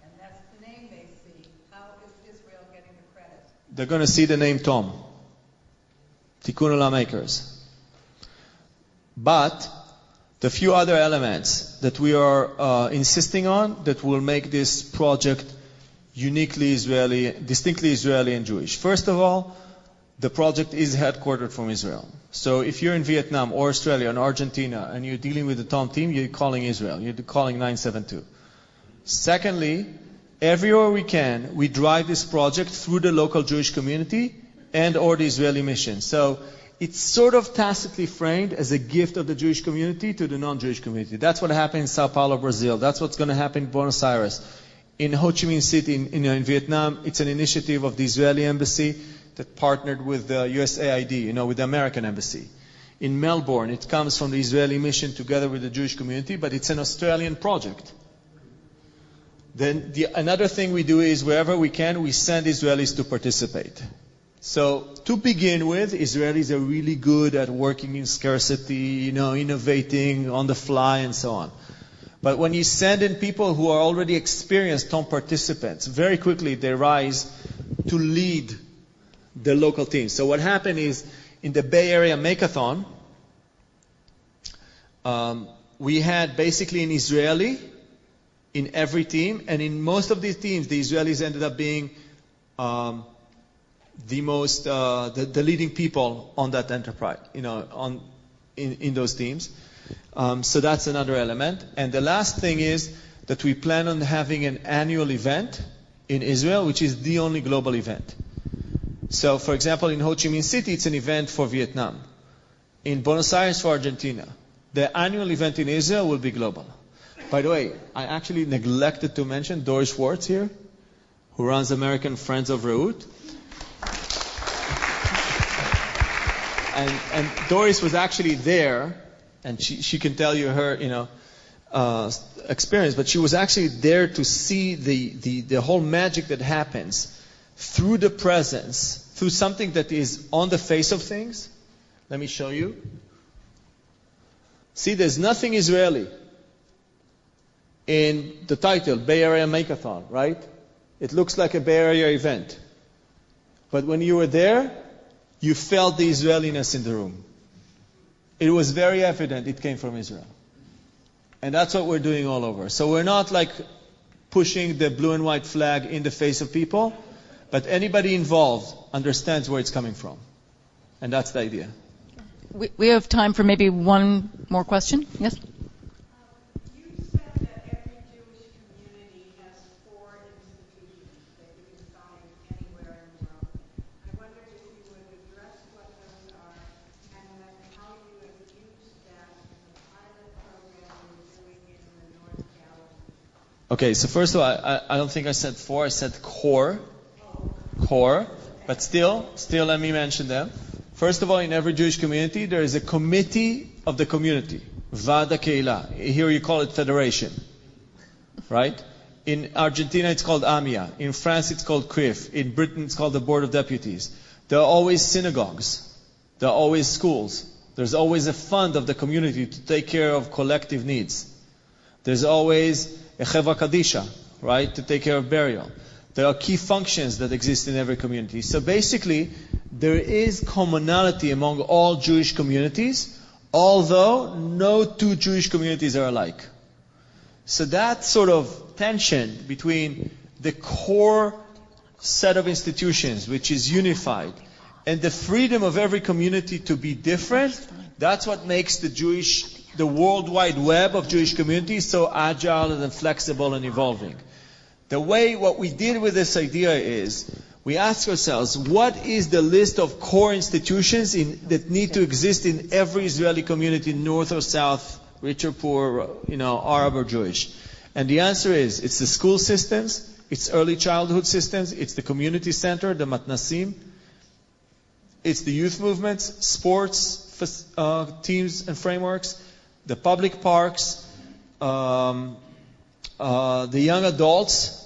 and that's the name they see. How is Israel getting the credit? They're going to see the name Tom. Tikkun Olam Makers. But the few other elements that we are insisting on that will make this project uniquely Israeli, distinctly Israeli and Jewish. First of all, the project is headquartered from Israel. So if you're in Vietnam or Australia or Argentina and you're dealing with the Tom team, you're calling Israel. You're calling 972. Secondly, everywhere we can, we drive this project through the local Jewish community and or the Israeli mission. So it's sort of tacitly framed as a gift of the Jewish community to the non-Jewish community. That's what happened in Sao Paulo, Brazil. That's what's going to happen in Buenos Aires. In Ho Chi Minh City, in Vietnam, it's an initiative of the Israeli embassy that partnered with the USAID, with the American embassy. In Melbourne, it comes from the Israeli mission together with the Jewish community, but it's an Australian project. Then another thing we do is wherever we can, we send Israelis to participate. So to begin with, Israelis are really good at working in scarcity, innovating on the fly and so on. But when you send in people who are already experienced Tom participants, very quickly they rise to lead the local team. So what happened is, in the Bay Area Makeathon, we had basically an Israeli in every team, and in most of these teams, the Israelis ended up being the leading people on that enterprise, in those teams. So that's another element. And the last thing is that we plan on having an annual event in Israel, which is the only global event. So, for example, in Ho Chi Minh City, it's an event for Vietnam. In Buenos Aires, for Argentina. The annual event in Israel will be global. By the way, I actually neglected to mention Doris Schwartz here, who runs American Friends of Reut. And Doris was actually there, and she can tell you her, experience, but she was actually there to see the whole magic that happens through the presence, through something that is on the face of things. Let me show you. See, there's nothing Israeli in the title, Bay Area Makeathon, right? It looks like a Bay Area event. But when you were there, you felt the Israeliness in the room. It was very evident it came from Israel. And that's what we're doing all over. So we're not like pushing the blue and white flag in the face of people, but anybody involved understands where it's coming from. And that's the idea. We have time for maybe one more question. Yes? You said that every Jewish community has 4 institutions that you can find anywhere in the world. I wonder if you would address what those are, and then how you have used that in the pilot program you're doing in the North Gallery. Okay, so first of all, I don't think I said 4, I said core. Core. But still let me mention them. First of all, in every Jewish community, there is a committee of the community. Vada Keila. Here you call it federation. Right? In Argentina, it's called AMIA. In France, it's called CRIF. In Britain, it's called the Board of Deputies. There are always synagogues. There are always schools. There's always a fund of the community to take care of collective needs. There's always a Chevra Kadisha, right, to take care of burial. There are key functions that exist in every community. So basically, there is commonality among all Jewish communities, although no two Jewish communities are alike. So that sort of tension between the core set of institutions, which is unified, and the freedom of every community to be different, that's what makes the worldwide web of Jewish communities so agile and flexible and evolving. What we did with this idea is, we ask ourselves, what is the list of core institutions that need to exist in every Israeli community, north or south, rich or poor, Arab or Jewish? And the answer is, it's the school systems, it's early childhood systems, it's the community center, the matnasim, it's the youth movements, sports teams and frameworks, the public parks, the young adults,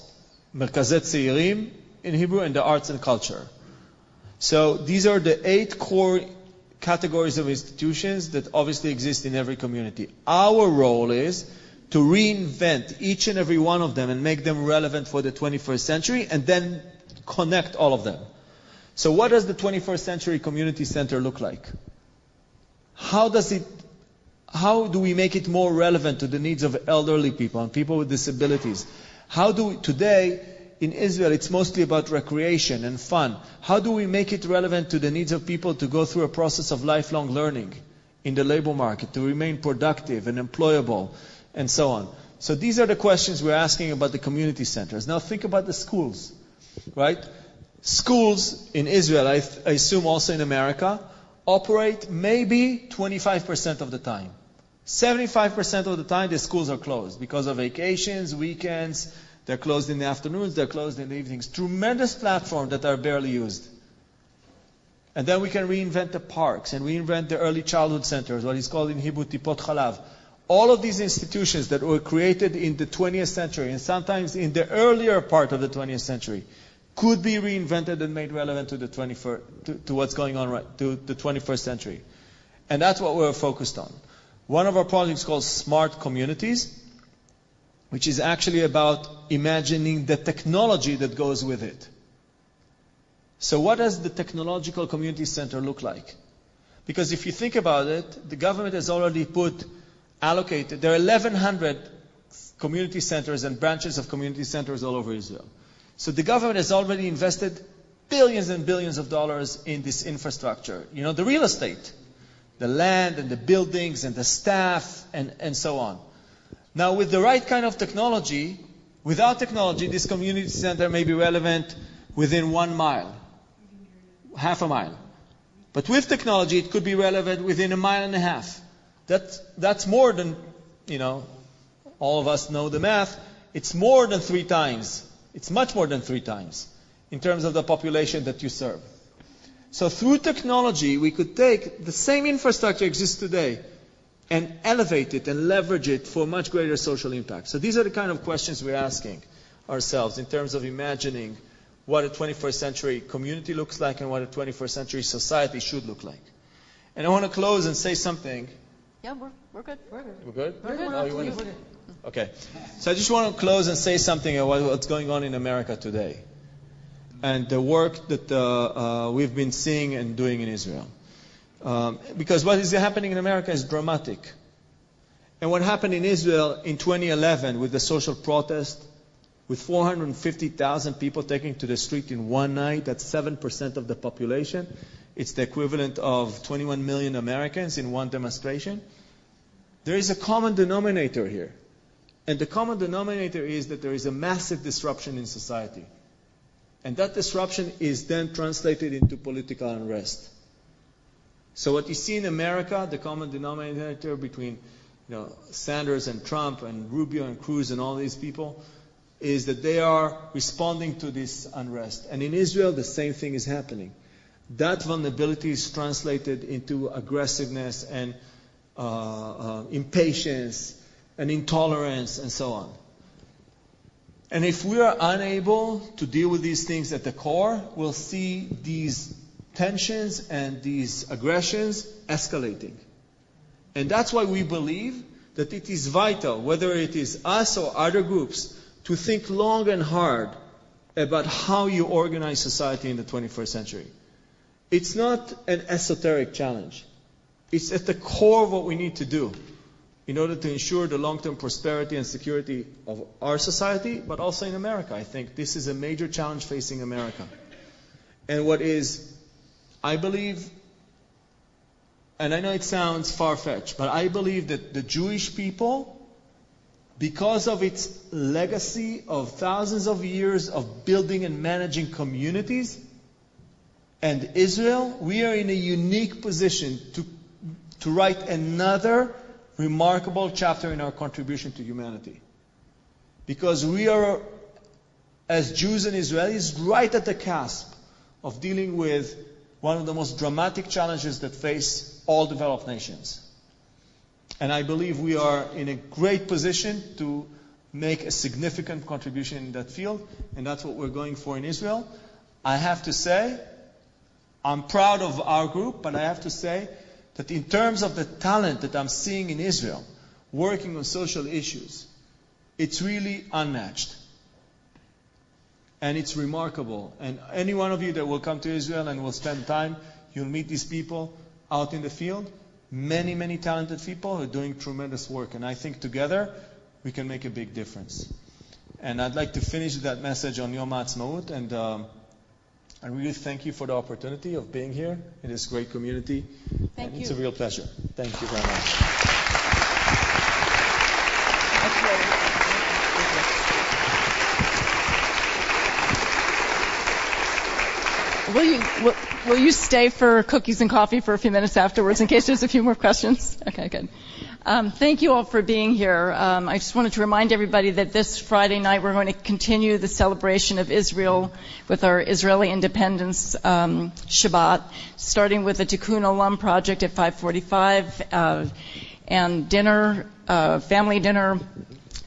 Merkazet Tzeirim in Hebrew, and the arts and culture. So these are the 8 core categories of institutions that obviously exist in every community. Our role is to reinvent each and every one of them and make them relevant for the 21st century, and then connect all of them. So what does the 21st century community center look like? How do we make it more relevant to the needs of elderly people and people with disabilities? Today, in Israel, it's mostly about recreation and fun. How do we make it relevant to the needs of people to go through a process of lifelong learning in the labor market, to remain productive and employable, and so on? So these are the questions we're asking about the community centers. Now think about the schools, right? Schools in Israel, I assume also in America, operate maybe 25% of the time. 75% of the time the schools are closed because of vacations, weekends. They're closed in the afternoons, they're closed in the evenings. Tremendous platforms that are barely used. And then we can reinvent the parks and reinvent the early childhood centers, what is called in Hebrew Tipot Chalav. All of these institutions that were created in the 20th century and sometimes in the earlier part of the 20th century could be reinvented and made relevant to the 21st century. And that's what we're focused on. One of our projects is called Smart Communities, which is actually about imagining the technology that goes with it. So what does the technological community center look like? Because if you think about it, the government has already allocated, there are 1,100 community centers and branches of community centers all over Israel. So the government has already invested billions and billions of dollars in this infrastructure. The real estate, the land and the buildings and the staff and so on. Now, with the right kind of technology, without technology, this community center may be relevant within 1 mile, half a mile. But with technology, it could be relevant within 1.5 miles. That's more than, all of us know the math. It's more than 3 times. It's much more than 3 times in terms of the population that you serve. So through technology, we could take the same infrastructure exists today and elevate it and leverage it for much greater social impact. So these are the kind of questions we're asking ourselves in terms of imagining what a 21st century community looks like and what a 21st century society should look like. And I want to close and say something. Yeah, we're good. We're good? Oh, you want to? Okay. So I just want to close and say something about what's going on in America today and the work that we've been seeing and doing in Israel. Because what is happening in America is dramatic. And what happened in Israel in 2011 with the social protest, with 450,000 people taking to the street in one night, that's 7% of the population. It's the equivalent of 21 million Americans in one demonstration. There is a common denominator here. And the common denominator is that there is a massive disruption in society. And that disruption is then translated into political unrest. So what you see in America, the common denominator between Sanders and Trump and Rubio and Cruz and all these people, is that they are responding to this unrest. And in Israel, the same thing is happening. That vulnerability is translated into aggressiveness and impatience and intolerance and so on. And if we are unable to deal with these things at the core, we'll see these tensions and these aggressions escalating. And that's why we believe that it is vital, whether it is us or other groups, to think long and hard about how you organize society in the 21st century. It's not an esoteric challenge. It's at the core of what we need to do in order to ensure the long-term prosperity and security of our society, but also in America. I think this is a major challenge facing America. And what is, I believe, and I know it sounds far-fetched, but I believe that the Jewish people, because of its legacy of thousands of years of building and managing communities, and Israel, we are in a unique position to write another remarkable chapter in our contribution to humanity. Because we are, as Jews and Israelis, right at the cusp of dealing with one of the most dramatic challenges that face all developed nations. And I believe we are in a great position to make a significant contribution in that field, and that's what we're going for in Israel. I have to say, I'm proud of our group, but I have to say that in terms of the talent that I'm seeing in Israel, working on social issues, it's really unmatched. And it's remarkable. And any one of you that will come to Israel and will spend time, you'll meet these people out in the field. Many, many talented people who are doing tremendous work. And I think together we can make a big difference. And I'd like to finish that message on Yom HaAtzmaut. And I really thank you for the opportunity of being here in this great community. Thank you. It's a real pleasure. Thank you very much. Will you stay for cookies and coffee for a few minutes afterwards in case there's a few more questions? Okay, good. Thank you all for being here. I just wanted to remind everybody that this Friday night we're going to continue the celebration of Israel with our Israeli Independence Shabbat, starting with the Tikkun Olam project at 5:45, and dinner, family dinner,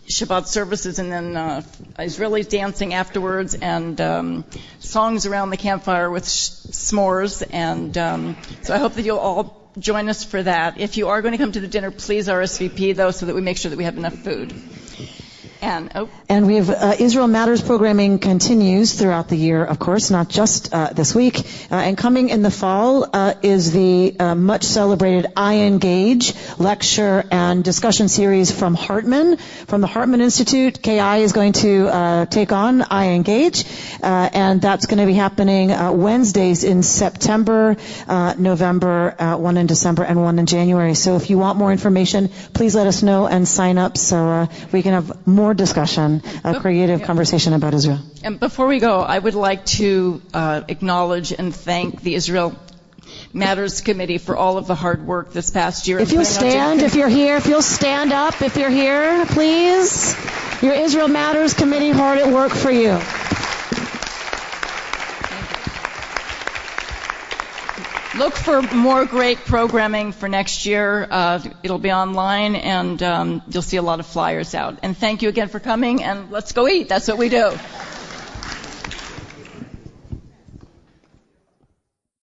Shabbat services, and then Israelis dancing afterwards, and songs around the campfire with s'mores. And so I hope that you'll all join us for that. If you are going to come to the dinner, please RSVP, though, so that we make sure that we have enough food. And we have Israel Matters programming continues throughout the year, of course, not just this week. And coming in the fall is the much celebrated I Engage lecture and discussion series from Hartman, from the Reut Institute. KI is going to take on I Engage, and that's going to be happening Wednesdays in September, November, one in December, and one in January. So if you want more information, please let us know and sign up so we can have more discussion, a creative conversation about Israel. And before we go, I would like to acknowledge and thank the Israel Matters Committee for all of the hard work this past year. If you'll stand, if you're here, if you'll stand up, if you're here, please. Your Israel Matters Committee hard at work for you. Look for more great programming for next year. It'll be online, and you'll see a lot of flyers out. And thank you again for coming, and let's go eat. That's what we do.